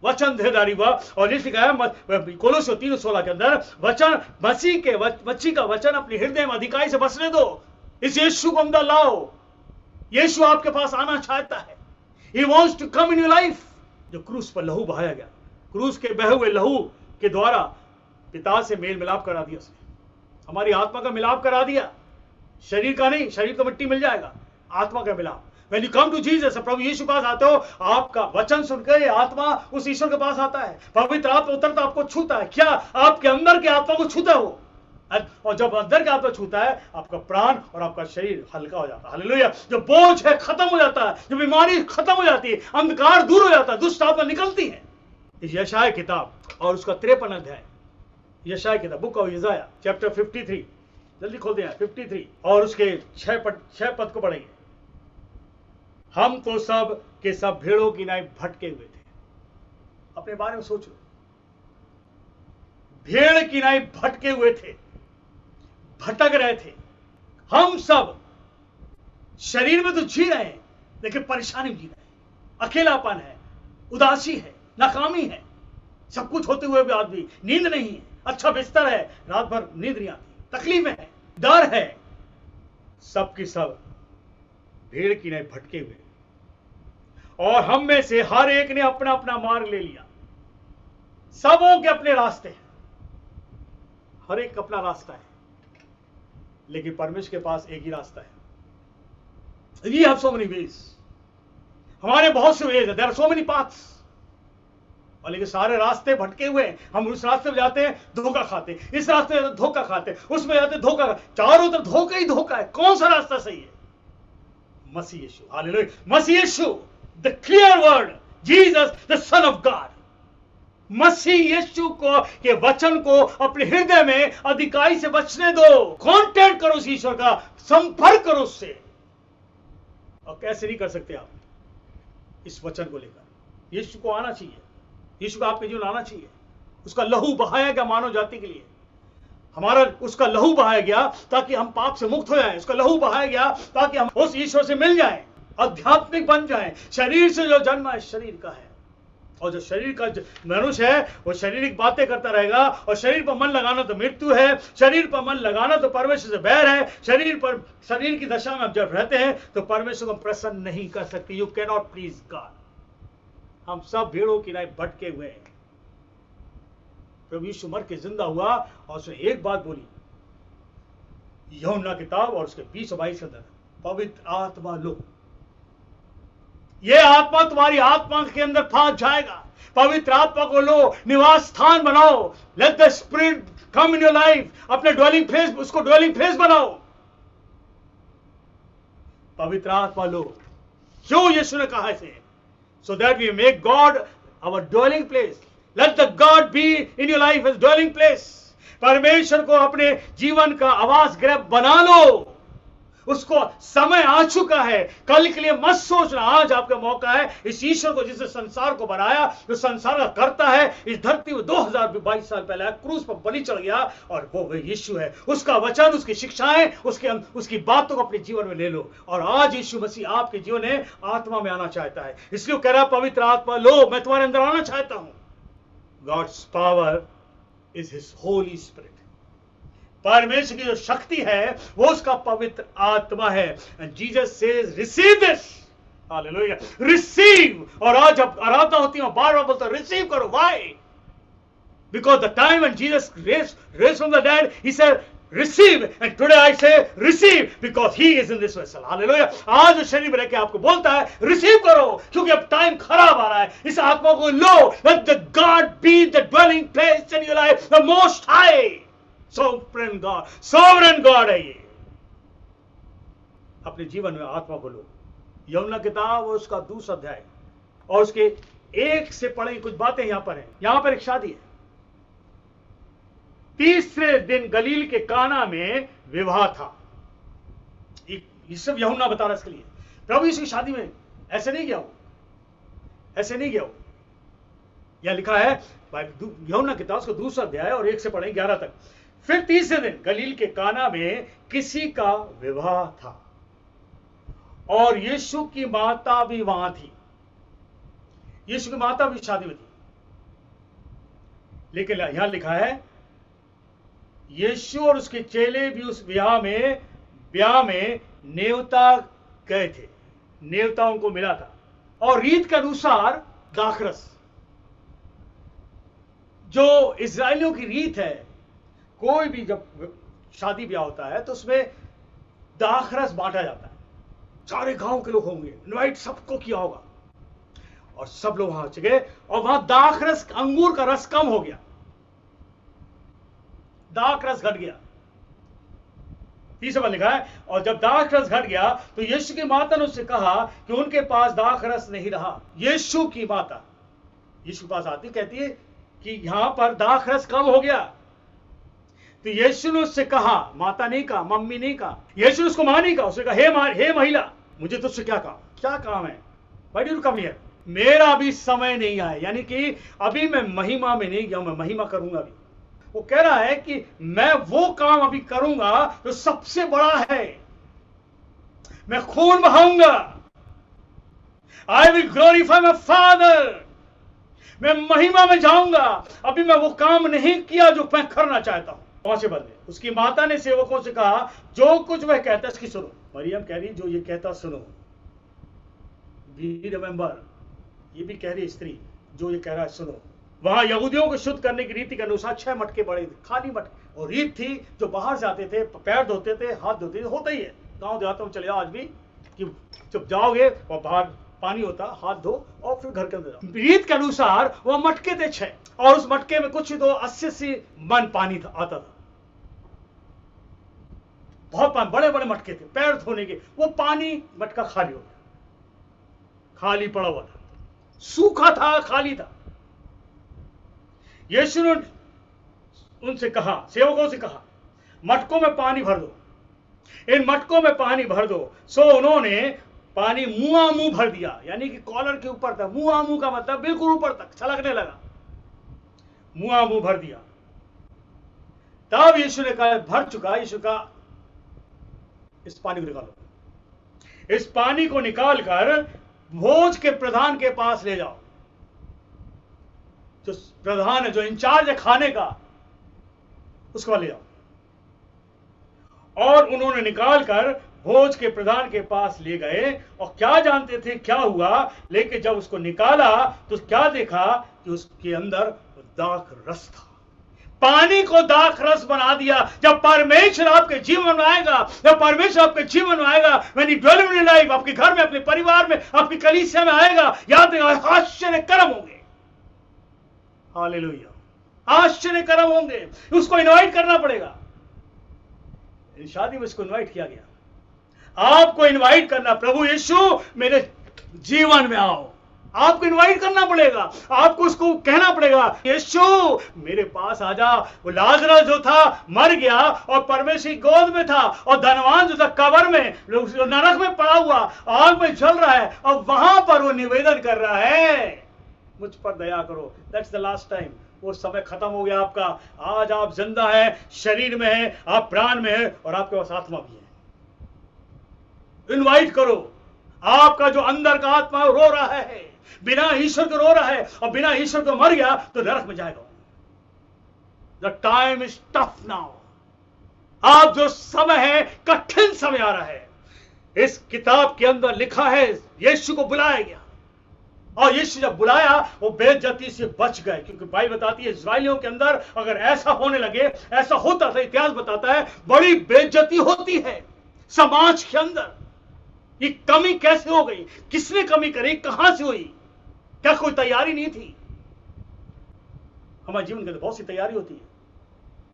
A: वचन देहधारी हुआ। और ये लिखा है कोलोस्यों 3:16 के अंदर, वचन मसीह का वचन अपने हृदय में अधिकाई से बसने दो। इस यीशु को अंदर लाओ। यीशु आपके पास आना चाहता है। He wants to come in your life। जो क्रूस पर लहू बहाया गया, क्रूस के बहे हुए लहू के द्वारा पिता से मेल मिलाप करा दिया उसने। हमारी आत्मा का मिलाप करा दिया, शरीर का नहीं। शरीर तो मिट्टी मिल जाएगा, आत्मा का मिलाप। When you come to Jesus, प्रभु यीशु के पास आते हो, आपका वचन सुनकर आत्मा उस ईश्वर के पास आता है। पवित्र आत्मा उतरता आपको छूता है। क्या आपके अंदर के आत्मा को छूता है वो? और जब अंदर का आत्मा छूता है, आपका प्राण और आपका शरीर हल्का हो जाता है। हालेलुया। जो बोझ है खत्म हो जाता है, जो बीमारी खत्म हो जाती है, अंधकार दूर हो जाता है, दुष्ट आत्मा निकलती है। यशायाह किताब और उसका 53 अध्याय, यशायाह किताब, बुक ऑफ यशायाह चैप्टर 53, जल्दी खोलते हैं 53 और उसके 6 पद को पढ़ेंगे। हम तो सब के सब भेड़ों की नाई भटके हुए थे। अपने बारे में सोचो, भेड़ की नाई भटके हुए थे, भटक रहे थे। हम सब शरीर में तो जी रहे हैं, लेकिन परेशानी में जी रहे हैं। अकेलापन है, उदासी है, नाकामी है, सब कुछ होते हुए भी आदमी नींद नहीं है। अच्छा बिस्तर है, रात भर नींद नहीं आती। तकलीफें हैं, डर है, सब की सब भेड़ की नहीं भटके हुए, और हम में से हर एक ने अपना अपना मार्ग ले लिया। सबों के अपने रास्ते हैं, हर एक अपना रास्ता है, लेकिन परमेश्वर के पास एक ही रास्ता है। We have so many ways, हमारे बहुत से वेज है, there are so many paths, और लेकिन सारे रास्ते भटके हुए हैं। हम उस रास्ते में जाते हैं, धोखा खाते हैं, इस रास्ते में धोखा खाते हैं, उसमें जाते हैं, धोखा, चारों तरफ धोखा ही धोखा है। कौन सा रास्ता सही है? मसीह यीशु, हालेलुया, मसीह यीशु, the clear word, Jesus the son of God. मसीह यीशु को के वचन को अपने हृदय में अधिकारी से बचने दो। कांटेक्ट करो उस ईश्वर का, संपर्क करो उससे। और कैसे नहीं कर सकते आप? इस वचन को लेकर यीशु को आना चाहिए, यीशु को आपके जीवन आना चाहिए। उसका लहू बहाया गया मानव जाति के लिए, हमारा उसका लहू बहाया गया ताकि हम पाप से मुक्त हो जाएं। उसका लहू बहाया गया ताकि हम उस ईश्वर से मिल जाएं, आध्यात्मिक बन जाएं। शरीर से जो जन्म है शरीर का है, और जो शरीर का मनुष्य है वो शारीरिक बातें करता रहेगा, और शरीर पर मन लगाना तो मृत्यु है, शरीर पर मन लगाना तो परमेश्वर से बैर है। शरीर की दशा में आप जब रहते हैं तो परमेश्वर को प्रसन्न नहीं कर सकते। You can not please God. हम सब भेड़ों की राह भटके हुए हैं। प्रभु यीशु मर के जिंदा हुआ और उसने एक बात बोली, यूहन्ना किताब और उसके 20-22 के अंदर, पवित्र आत्मा लो। ये आत्मा तुम्हारी आत्मा के अंदर फंस जाएगा। पवित्र आत्मा को लो, निवास स्थान बनाओ। Let the spirit come in your life. अपने ड्वेलिंग प्लेस, उसको ड्वेलिंग प्लेस बनाओ। पवित्र आत्मा लो, क्यों यीशु ने कहा इसे? So that we make God our dwelling place. Let the God be in your life as dwelling place. परमेश्वर को अपने जीवन का आवास गृह बना लो। उसको समय आ चुका है, कल के लिए मत सोचना, आज आपका मौका है। इस ईश्वर को जिसने संसार को बनाया, जो संसार का करता है, इस धरती में 2022 साल पहले क्रूस पर बलि चढ़ गया, और वो यीशु है। उसका वचन, उसकी शिक्षाएं, उसकी बातों को अपने जीवन में ले लो। और आज यीशु मसीह आपके जीवन में आत्मा में आना चाहता है, इसलिए कह रहा पवित्र आत्मा लो, मैं तुम्हारे अंदर आना चाहता हूं। God's power is his holy spirit. परमेश्वर की जो शक्ति है वो उसका पवित्र आत्मा है। And Jesus says receive this, hallelujah, receive. और आज जब आराधना होती है बार बार बोलता रिसीव करो। Why? Because the time when Jesus raise from the dead, he said receive, and today I say receive because he is in this vessel, hallelujah. आज शरीर में रह के आपको बोलता है रिसीव करो, क्योंकि अब टाइम खराब आ रहा है। इस आत्मा को लो। Let the God be the dwelling place in your life, the most high sovereign God है ये। अपने जीवन में आत्मा को लो। यूहन्ना किताब उसका 2 अध्याय और उसके 1 से पढ़े कुछ बातें यहां पर हैं। यहां पर एक शादी है। 3रे दिन गलील के काना में विवाह था। ये सब यूहन्ना बता रहा है इसके लिए। प्रभु यीशु की शादी में ऐसे नहीं गया वो, ऐसे नहीं गया वो। यह लिखा है यूहन्ना किताब उसका 2 अध्याय और 1 से पढ़े 11 तक। फिर 3रे दिन गलील के काना में किसी का विवाह था, और यीशु की माता भी वहां थी। यीशु की माता भी शादी में थी। लेकिन यहां लिखा है यीशु और उसके चेले भी उस ब्याह में नेवता गए थे। नेवता उनको मिला था, और रीत के अनुसार दाखरस, जो इस्राएलियों की रीत है, कोई भी जब शादी ब्याह होता है तो उसमें दाखरस बांटा जाता है। सारे गांव के लोग होंगे, इनवाइट सबको किया होगा, और सब लोग वहां गए, और वहां दाखरस, अंगूर का रस कम हो गया, दाखरस घट गया। 30 लिखा है, और जब दाखरस घट गया तो यीशु की माता ने उससे कहा कि उनके पास दाखरस नहीं रहा। यीशु की माता यीशु के पास आती, कहती है कि यहां पर दाखरस कम हो गया। तो यीशु ने उससे कहा, माता नहीं कहा, मम्मी नहीं कहा, यीशु ने उसको मां नहीं कहा, उसने कहा हे महिला, मुझे तुझसे क्या काम है? Why do you come here? मेरा अभी समय नहीं आया, यानी कि अभी मैं महिमा में नहीं गया, मैं महिमा करूंगा अभी। वो कह रहा है कि मैं वो काम अभी करूंगा जो सबसे बड़ा है। मैं खून बहाऊंगा। I will glorify my father. मैं महिमा में जाऊंगा। अभी मैं वो काम नहीं किया जो मैं करना चाहता हूं। 5वें पद में उसकी माता ने सेवकों से कहा, जो कुछ वह कहता है इसकी सुनो। मरियम कह रही, जो ये कहता सुनो। बी रिमेंबर, ये भी कह रही स्त्री, जो ये कह रहा है सुनो। वहां यहूदियों को शुद्ध करने की रीति के अनुसार 6 मटके बड़े थे, खाली मटके। और रीत थी, जो बाहर से आते थे पैर धोते थे, हाथ धोते थे, होता ही है गांव देहातों में, चले जाओ आज भी, कि जब जाओगे और बाहर पानी होता, हाथ धो और फिर घर के अंदर जाओ। रीत के अनुसार वह मटके थे 6, और उस मटके में कुछ तो 80 मन पानी था, आता था। बहुत पानी, बड़े बड़े मटके थे पैर धोने के। वो पानी मटका खाली हो गया, खाली पड़ा हुआ था, सूखा था, खाली था। यीशु ने उनसे कहा, सेवकों से कहा, मटकों में पानी भर दो, इन मटकों में पानी भर दो। सो उन्होंने पानी मुंह मुंह भर दिया, यानी कि कॉलर के ऊपर तक। मुंह मुंह का मतलब बिल्कुल ऊपर तक छलकने लगा, मुंह मुंह भर दिया। तब यीशु ने कहा, भर चुका। यीशु का, इस पानी को निकालो। इस पानी को निकालकर भोज के प्रधान के पास ले जाओ। जो प्रधान है, जो इंचार्ज है खाने का, उसको ले जाओ। और उन्होंने निकालकर भोज के प्रधान के पास ले गए। और क्या जानते थे क्या हुआ, लेकिन जब उसको निकाला तो क्या देखा कि उसके अंदर दाख रस था। पानी को दाख रस बना दिया। जब परमेश्वर आपके जीवन में आएगा, जब परमेश्वर आपके जीवन में आएगा, when you dwell in life, आपके घर में, अपने परिवार में, आपकी कलीसिया में आएगा, याद रखिएगा आश्चर्य कर्म होंगे। हालेलुया, आश्चर्य कर्म होंगे। उसको इनवाइट करना पड़ेगा। शादी में इसको इनवाइट किया गया। आपको इनवाइट करना, प्रभु यीशु मेरे जीवन में आओ। आपको इनवाइट करना पड़ेगा, आपको उसको कहना पड़ेगा, यीशु मेरे पास आजा। वो लाजरस जो था मर गया और परमेश्वर की गोद में था, और धनवान जो था कब्र में, नरक में पड़ा हुआ, आग में जल रहा है, और वहां पर वो निवेदन कर रहा है, मुझ पर दया करो। That's the last time. वो समय खत्म हो गया आपका। आज आप जिंदा है, शरीर में है, आप प्राण में है, और आपके पास आत्मा भी है। इनवाइट करो। आपका जो अंदर का आत्मा रो रहा है, बिना ईश्वर को रो रहा है, और बिना ईश्वर को मर गया तो नरक में जाएगा। The time is tough now. आप जो समय है, कठिन समय आ रहा है। इस किताब के अंदर लिखा है, यीशु को बुलाया गया, और यीशु जब बुलाया, वो बेइज्जती से बच गए। क्योंकि बाइबल बताती है, इस्राएलियों के अंदर अगर ऐसा होने लगे, ऐसा होता था, इतिहास बताता है, बड़ी बेइज्जती होती है समाज के अंदर। ये कमी कैसे हो गई, किसने कमी करी, कहां से हुई? क्या कोई तैयारी नहीं थी? हमारे जीवन के अंदर बहुत सी तैयारी होती है,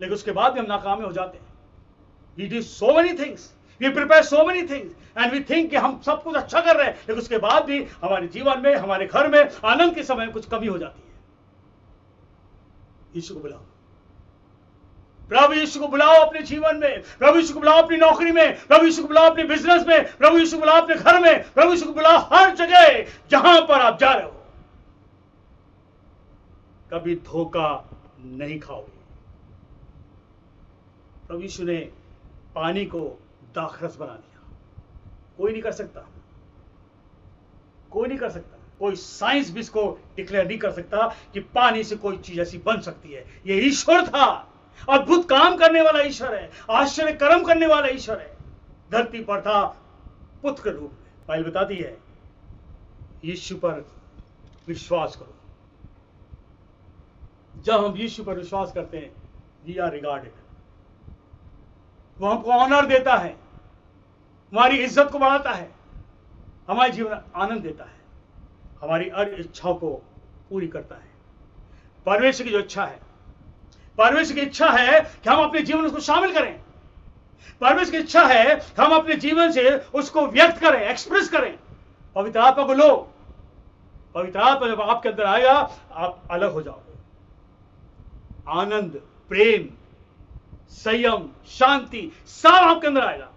A: लेकिन उसके बाद भी हम नाकाम हो जाते हैं। We do so many things, we prepare so many things, and we think कि हम सब कुछ अच्छा कर रहे हैं, लेकिन उसके बाद भी हमारे जीवन में, हमारे घर में, आनंद के समय कुछ कमी हो जाती है। यीशु को बुलाओ, प्रभु यीशु को बुलाओ अपने जीवन में, प्रभु यीशु को बुलाओ अपनी नौकरी में, प्रभु यीशु को बुलाओ अपने बिजनेस में, प्रभु यीशु को बुलाओ अपने घर में, प्रभु यीशु को बुलाओ हर जगह जहां पर आप जा रहे हो। कभी धोखा नहीं खाओगे। प्रभु यीशु ने पानी को दाखरस बना दिया। कोई नहीं कर सकता, कोई नहीं कर सकता। कोई साइंस भी इसको डिक्लेयर नहीं कर सकता कि पानी से कोई चीज ऐसी बन सकती है। ये ईश्वर था, अद्भुत काम करने वाला ईश्वर है, आश्चर्य कर्म करने वाला ईश्वर है। धरती पर था पुत्र के रूप में। बाइबल बताती है, यीशु पर विश्वास करो। जब हम यीशु पर विश्वास करते हैं, वी आर रिगार्डेड। वो हमको ऑनर देता है, हमारी इज्जत को बढ़ाता है, हमारे जीवन में आनंद देता है, हमारी हर इच्छाओं को पूरी करता है। परमेश्वर की जो इच्छा है, परमेश्वर की इच्छा है कि हम अपने जीवन में उसको शामिल करें। परमेश्वर की इच्छा है कि हम अपने जीवन से उसको व्यक्त करें, एक्सप्रेस करें। पवित्र आत्मा को लो। पवित्र आत्मा जब आपके अंदर आएगा, आप अलग हो जाओगे। आनंद, प्रेम, संयम, शांति सब आपके अंदर आएगा।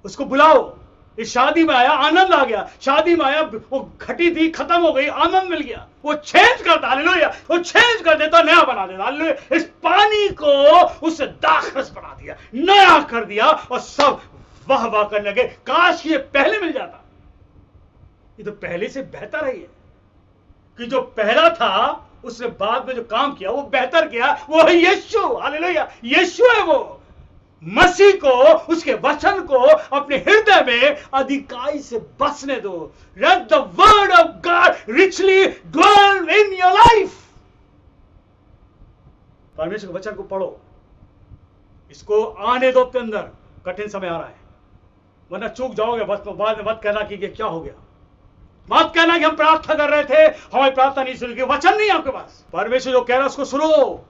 A: उसको बुलाओ। इस शादी में आया, आनंद आ गया। शादी में आया, वो घटी थी, खत्म हो गई, आनंद मिल गया। वो चेंज करता, हालेलुया, वो चेंज कर देता, नया बना देता, हालेलुया। इस पानी को उससे दाखरस बना दिया, नया कर दिया, और सब वाह वाह करने लगे, काश ये पहले मिल जाता। ये तो पहले से बेहतर है। ये कि जो पहला था उसने बाद में जो काम किया वो बेहतर किया, वो है यीशु। हालेलुया, यीशु है वो। मसीह को, उसके वचन को अपने हृदय में अधिकाई से बसने दो। Let the word of God richly dwell in your life। परमेश्वर के वचन को पढ़ो, इसको आने दो अपने अंदर। कठिन समय आ रहा है, वरना चूक जाओगे। बाद में मत कहना कि क्या हो गया, मत कहना कि हम प्रार्थना कर रहे थे, हमारी प्रार्थना नहीं सुनी। वचन नहीं आपके पास। परमेश्वर जो कह रहा है उसको सुनो,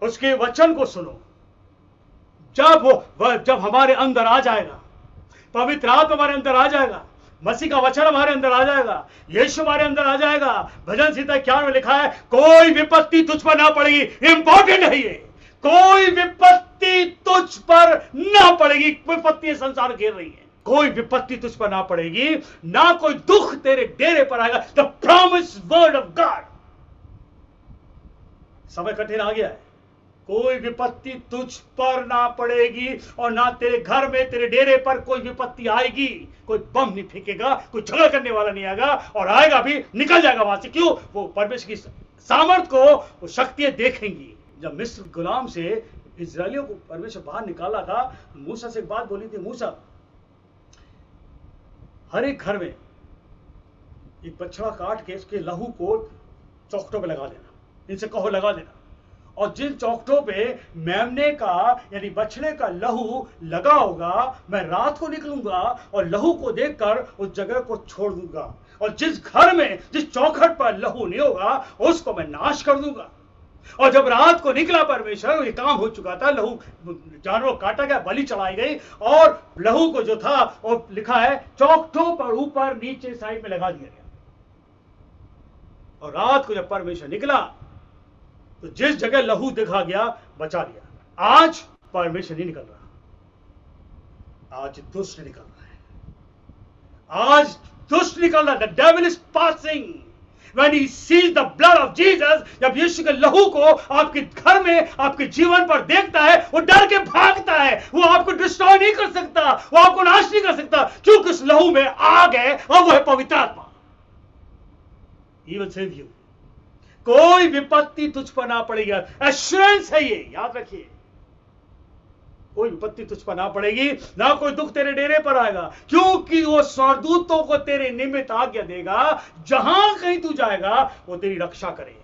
A: उसके वचन को सुनो। जब हमारे अंदर आ जाएगा, पवित्र आत्मा हमारे अंदर आ जाएगा, मसीह का वचन हमारे अंदर आ जाएगा, यीशु हमारे अंदर आ जाएगा। भजन संहिता 51 में लिखा है, कोई विपत्ति तुझ पर ना पड़ेगी। इंपॉर्टेंट है ये, कोई विपत्ति तुझ पर ना पड़ेगी। विपत्ति संसार घेर रही है, कोई विपत्ति तुझ पर ना पड़ेगी, ना कोई दुख तेरे डेरे पर आएगा। The promise word of God. समय कठिन आ गया है, कोई विपत्ति तुझ पर ना पड़ेगी, और ना तेरे घर में, तेरे डेरे पर कोई विपत्ति आएगी। कोई बम नहीं फेंकेगा, कोई झगड़ा करने वाला नहीं आएगा, और आएगा भी निकल जाएगा वहां से। क्यों? वो परमेश्वर की सामर्थ को, वो शक्तियां देखेंगी। जब मिस्र गुलाम से इजरायलियों को परमेश्वर बाहर निकाला था, मूसा से एक बात बोली थी, मूसा हर एक घर में एक बछड़ा काट के उसके लहू को चौखटों पे लगा देना, इनसे कहो लगा देना। और जिन चौखटों पे मेमने का यानी बछड़े का लहू लगा होगा, मैं रात को निकलूंगा और लहू को देखकर उस जगह को छोड़ दूंगा, और जिस घर में, जिस चौखट पर लहू नहीं होगा, उसको मैं नाश कर दूंगा। और जब रात को निकला परमेश्वर, ये काम हो चुका था, लहू जानवर काटा गया, बलि चढ़ाई गई, और लहू को जो था वो लिखा है चौखटों पर ऊपर नीचे साइड में लगा दिया गया। और रात को जब परमेश्वर निकला तो जिस जगह लहू दिखा गया बचा लिया। आज परमेश्वर नहीं निकल रहा, आज दुष्ट निकल रहा है, आज दुष्ट निकल रहा है। The devil is passing when he sees the blood of Jesus। जब यीशु के लहू को आपके घर में, आपके जीवन पर देखता है, वो डर के भागता है। वो आपको डिस्ट्रॉय नहीं कर सकता, वो आपको नाश नहीं कर सकता, क्योंकि उस लहू में आग है, और वो है पवित्र आत्मा। He will save you। कोई विपत्ति तुझ पर ना पड़ेगी। एश्योरेंस है ये, याद रखिए। कोई विपत्ति तुझ पर ना पड़ेगी, ना कोई दुख तेरे डेरे पर आएगा, क्योंकि वो स्वर्गदूतों को तेरे निमित्त आज्ञा देगा। जहां कहीं तू जाएगा वो तेरी रक्षा करे,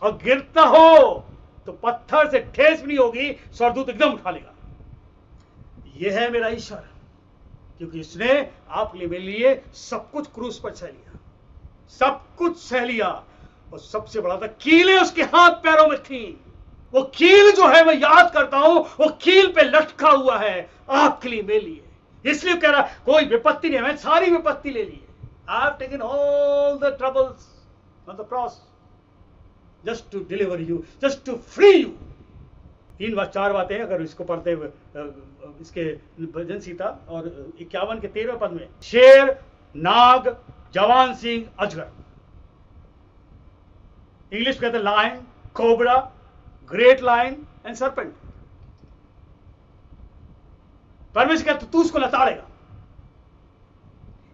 A: और गिरता हो तो पत्थर से ठेस भी नहीं होगी, स्वर्गदूत एकदम उठा लेगा। यह है मेरा ईश्वर, क्योंकि इसने आपके लिए, मेरे लिए सब कुछ क्रूस पर सह लिया, सब कुछ सह लिया। और सबसे बड़ा था, कीलें उसके हाथ पैरों में थी। वो कील जो है मैं याद करता हूं, वो कील पे लटका हुआ है आपके लिए, मेरे लिए। इसलिए कह रहा कोई विपत्ति नहीं है, मैं सारी विपत्ति ले ली है। I have taken all the troubles on the cross just to deliver you, just to free you. 4 बातें अगर इसको पढ़ते हुए, इसके भजन संहिता और 51 के 13वें पद में, शेर, नाग, जवान सिंह, अजगर। इंग्लिश में कहते हैं lion, cobra, great lion and serpent. परमेश्वर कहते तू उसको लताड़ेगा।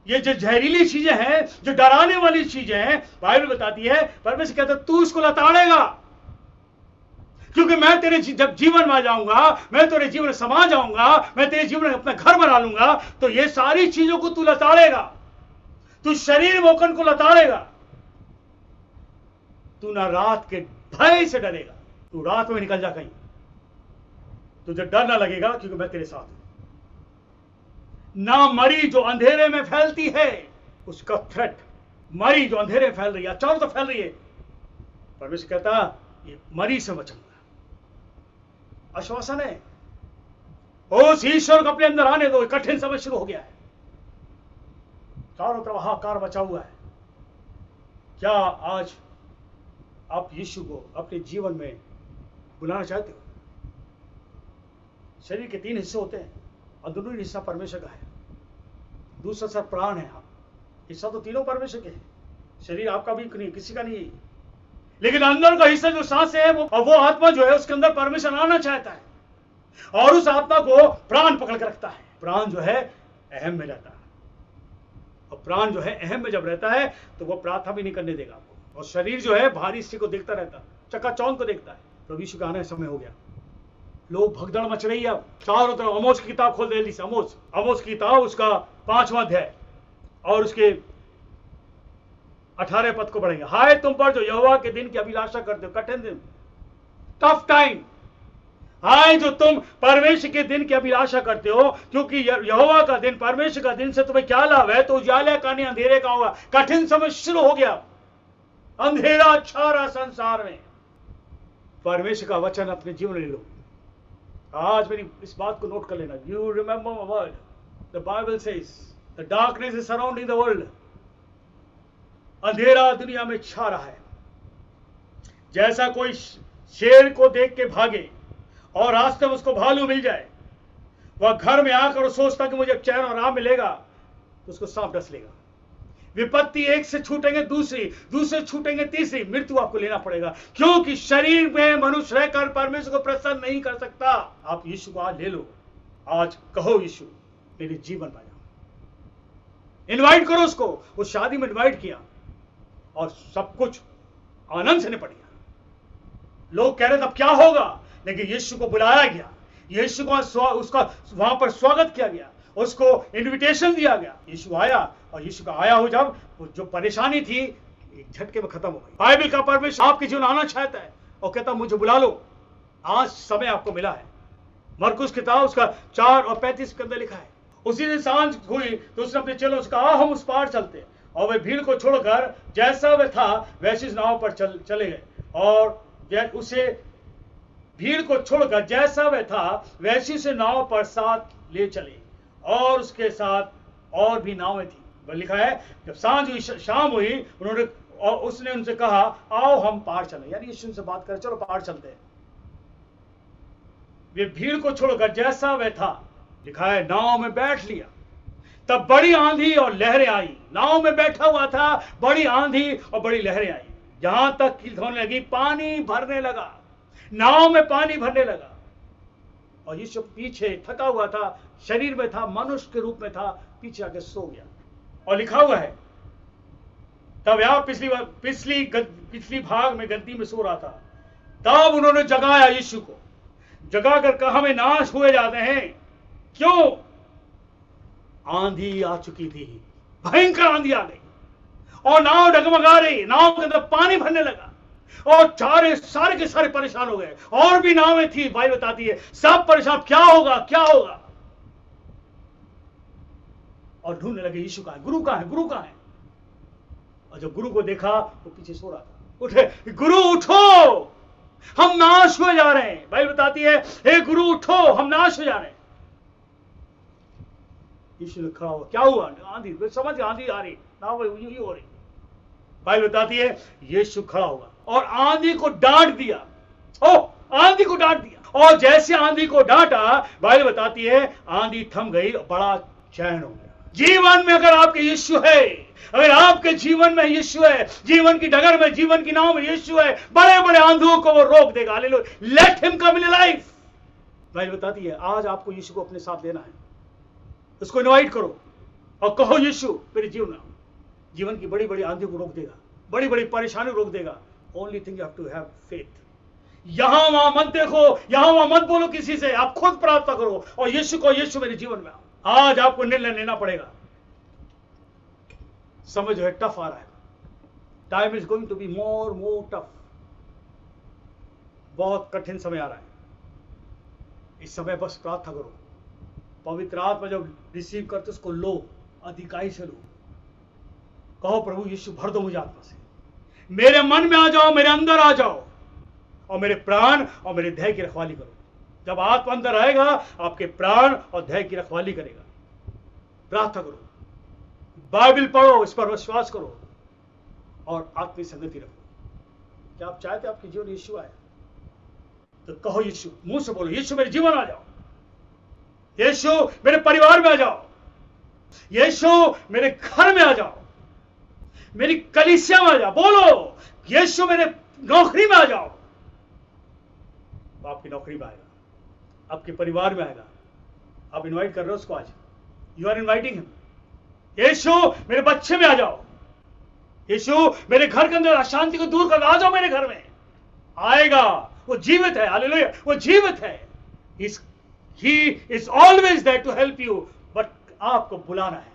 A: ये जो जहरीली चीजें हैं, जो डराने वाली चीजें हैं, बाइबल बताती है, परमेश्वर कहते तू उसको लताड़ेगा, क्योंकि मैं तेरे जब जीवन में आ जाऊंगा, मैं तेरे जीवन में समा जाऊंगा, मैं तेरे जीवन में अपना घर बना लूंगा, तो ये सारी चीजों को तू लताड़ेगा। तू शरीर मोकन को लताड़ेगा। तू ना रात के भय से डरेगा। तू रात में निकल जा कहीं, तुझे डर ना लगेगा, क्योंकि मैं तेरे साथ हूं। ना मरी जो अंधेरे में फैलती है, उसका थ्रेट, मरी जो अंधेरे में फैल रही है, चारों तरफ फैल रही है, परमेश्वर कहता ये मरी से बचूंगा। आश्वासन है, उस ईश्वर को अपने अंदर आने दो। कठिन समय शुरू हो गया है, चारों तरफ हाहाकार मचा हुआ है। क्या आज आप यीशु को अपने जीवन में बुलाना चाहते हो? शरीर के 3 हिस्से होते हैं, अंदरूनी हिस्सा परमेश्वर का है, दूसरा सर प्राण है। हिस्सा तो तीनों परमेश्वर के हैं, शरीर आपका भी नहीं, किसी का नहीं है। लेकिन अंदर का हिस्सा जो सांसें है, वो आत्मा जो है, उसके अंदर परमेश्वर आना चाहता है, और उस आत्मा को प्राण पकड़ के रखता है। प्राण जो है अहम में रहता है, और प्राण जो है अहम में जब रहता है तो वो प्रार्थना भी नहीं करने देगा आपको। और शरीर जो है बाहरी स्थिति को देखता रहता, चकाचौंध को देखता है। प्रभु यीशु का आने का समय हो गया। लोग भगदड़ मच रही है। अब चारों तरफ आमोस की किताब खोल दे, आमोस की किताब उसका 5वां अध्याय और उसके 18 पद को पढ़ेंगे। हाय तुम पर जो यहोवा के दिन की अभिलाषा करते हो, कठिन दिन, टफ टाइम। हाय जो तुम परमेश्वर के दिन की अभिलाषा करते हो, क्योंकि यहोवा का दिन, परमेश्वर का दिन से तुम्हें क्या लाभ है? तो उजाले का नहीं अंधेरे का होगा। कठिन समय शुरू हो गया, अंधेरा छा रहा संसार में। परमेश्वर का वचन अपने जीवन में ले लो। आज मेरी इस बात को नोट कर लेना। You remember my word, the Bible says the darkness is surrounding the world. अंधेरा दुनिया में छा रहा है। जैसा कोई शेर को देख के भागे और रास्ते में उसको भालू मिल जाए, वह घर में आकर सोचता कि मुझे चैन और आराम मिलेगा, तो उसको सांप डस लेगा। विपत्ति एक से छूटेंगे दूसरी, दूसरे छूटेंगे तीसरी, मृत्यु आपको लेना पड़ेगा, क्योंकि शरीर में मनुष्य रहकर परमेश्वर को प्रसन्न नहीं कर सकता। आप यीशु को आज ले लो। आज कहो यीशु मेरे जीवन में आ जाओ। इनवाइट करो उसको। वो शादी में इनवाइट किया और सब कुछ आनंद से निपट गया। लोग कह रहे थे अब क्या होगा, लेकिन यीशु को बुलाया गया। यीशु को उसका वहां पर स्वागत किया गया, उसको इनविटेशन दिया गया। यीशु आया और यीशु का आया हो जब, जो परेशानी थी एक झटके में खत्म हो गई। बाइबल का परमेश्वर आपके जीवन आना चाहता है और कहता मुझे बुला लो। आज समय आपको मिला है। मरकुस किताब उसका 4 और 35 के अंदर लिखा है। उसी दिन सांझ हुई तो उसने अपने चेलों से कहा हम उस पार चलते, और वे भीड़ को छोड़कर जैसा वह था वैसी नाव पर चले गए। और उसे भीड़ को छोड़कर जैसा वह था वैसी से नाव पर साथ ले चले, और उसके साथ और भी नावें थी। वह लिखा है जब सांझ हुई, शाम हुई, उसने उनसे कहा आओ हम पार चलें। यानी यीशु से बात करें, चलो पार चलते हैं। वे भीड़ को छोड़कर जैसा वह था, लिखा है नाव में बैठ लिया। तब बड़ी आंधी और लहरें आई। नाव में बैठा हुआ था, बड़ी आंधी और बड़ी लहरें आई, यहां तक कि होने लगी पानी भरने लगा। नाव में पानी भरने लगा और यीशु पीछे थका हुआ था, शरीर में था, मनुष्य के रूप में था, पीछे आके सो गया। और लिखा हुआ है तब यहां पिछली भाग में गद्दी में सो रहा था। तब उन्होंने जगाया यीशु को, जगा कर कहा हमें नाश हुए जाते हैं। क्यों? आंधी आ चुकी थी, भयंकर आंधी आ गई और नाव डगमगा रही। नाव के अंदर पानी भरने लगा और सारे के सारे परेशान हो गए। और भी नावें थी, भाई बताती है, सब परेशान, क्या होगा क्या होगा। और ढूंढने लगे यीशु कहां है, गुरु कहां है, गुरु कहां है। और जब गुरु को देखा वो पीछे सो रहा था। उठे, गुरु उठो, हम नाश हो जा रहे हैं। भाई बताती है हे गुरु उठो, हम नाश हो जा रहे हैं। यीशु ने खड़ा हुआ, क्या हुआ? आंधी, समझ आंधी आ रही, नाव यूं हो रही। भाई बताती है यीशु खड़ा हुआ और आंधी को डांट दिया। आंधी को डांट दिया, और जैसे आंधी को डांटा, बाइबल बताती है आंधी थम गई और बड़ा चैन हो गया। जीवन में अगर आपके यीशु है, अगर आपके जीवन में यीशु है, जीवन की डगर में, जीवन की नाव में यीशु है, बड़े बड़े आंधियों को वो रोक देगा। Hallelujah, let him come in life. Bible बताती है आज आपको यीशु को अपने साथ लेना है। उसको इनवाइट करो और कहो यीशु मेरे जीवन में, जीवन की बड़ी बड़ी आंधियों को रोक देगा, बड़ी बड़ी परेशानी रोक देगा। Only thing you have to have faith. यहां वहां मत देखो, यहां वहां मत बोलो किसी से, आप खुद प्रार्थना करो और यीशु को, यीशु मेरे जीवन में आओ। आज आपको निर्णय लेना पड़ेगा। समय जो है टफ आ रहा है। Time is going to be more tough. बहुत कठिन समय आ रहा है। इस समय बस प्रार्थना करो, पवित्र आत्मा जब रिसीव करते उसको लो, अधिकाई से लो। कहो प्रभु यीशु भर दो मुझे आत्मा से, मेरे मन में आ जाओ, मेरे अंदर आ जाओ और मेरे प्राण और मेरे देह की रखवाली करो। जब आत्मा अंदर आएगा आपके प्राण और देह की रखवाली करेगा। प्रार्थना करो, बाइबल पढ़ो, इस पर विश्वास करो और आत्मिक संगति रखो। क्या आप चाहते आपके जीवन यीशु आए? तो कहो यीशु, मुंह से बोलो यीशु मेरे जीवन आ जाओ, यीशु मेरे परिवार में आ जाओ, यीशु मेरे घर में आ जाओ, मेरी कलीसिया में आ जाओ। बोलो यीशु मेरे नौकरी में आ जाओ। आपकी नौकरी में आएगा, आपके परिवार में आएगा। आप इनवाइट कर रहे हो उसको आज, यू आर इनवाइटिंग हिम। यीशु मेरे बच्चे में आ जाओ, यीशु मेरे घर के अंदर अशांति को दूर कर, आ जाओ मेरे घर में। आएगा, वो जीवित है, हालेलुया, वो जीवित है। He is always there to help you, but आपको बुलाना है,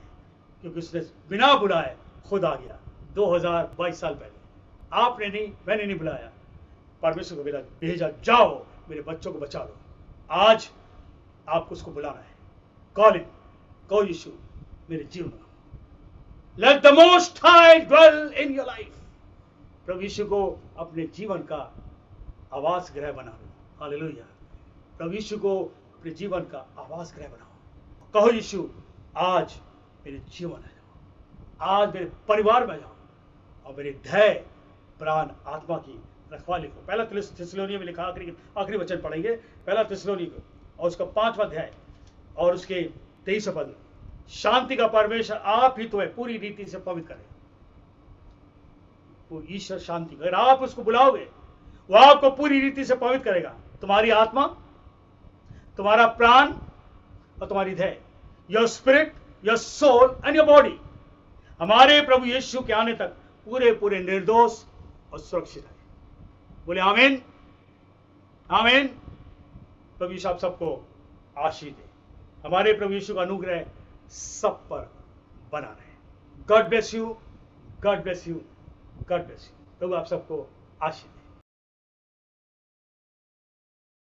A: क्योंकि उसने बिना बुलाए खुद आ गया 2022 साल पहले। आपने नहीं, मैंने नहीं बुलाया, परमेश्वर को भेजा, जाओ मेरे बच्चों को बचा लो। आज आपको उसको बुलाना है। कॉल हिम, गो यीशु मेरे जीवन में। Let the most high dwell in your life. प्रभु यीशु को अपने जीवन का आवास गृह बना लो। हालेलुया। प्रभु यीशु को अपने जीवन का आवास गृह बनाओ। कहो यीशु आज मेरे जीवन में जाओ, आज मेरे परिवार में जाओ, और मेरे धैर्य प्राण आत्मा की रखवाली को। पहला थिस्सलुनीय में लिखा, आखिरी वचन पढ़ेंगे, पहला थिस्सलुनीय को और उसका 5वां अध्याय और उसके 23 पद। शांति का परमेश्वर आप ही तुम्हें पूरी रीति से पवित्र करे। वो ईश्वर शांति, अगर आप उसको बुलाओगे वो आपको पूरी रीति से पवित्र करेगा। तुम्हारी आत्मा, तुम्हारा प्राण और तुम्हारी देह, your spirit, your soul and your body, हमारे प्रभु यीशु के आने तक पूरे पूरे निर्दोष और सुरक्षित है। बोले आमीन, आमीन। प्रभु यीशु आप सबको आशीष दे। हमारे प्रभु यीशु का अनुग्रह सब पर बना रहे। God bless you, God bless you, God bless you. प्रभु आप सबको आशीष दे।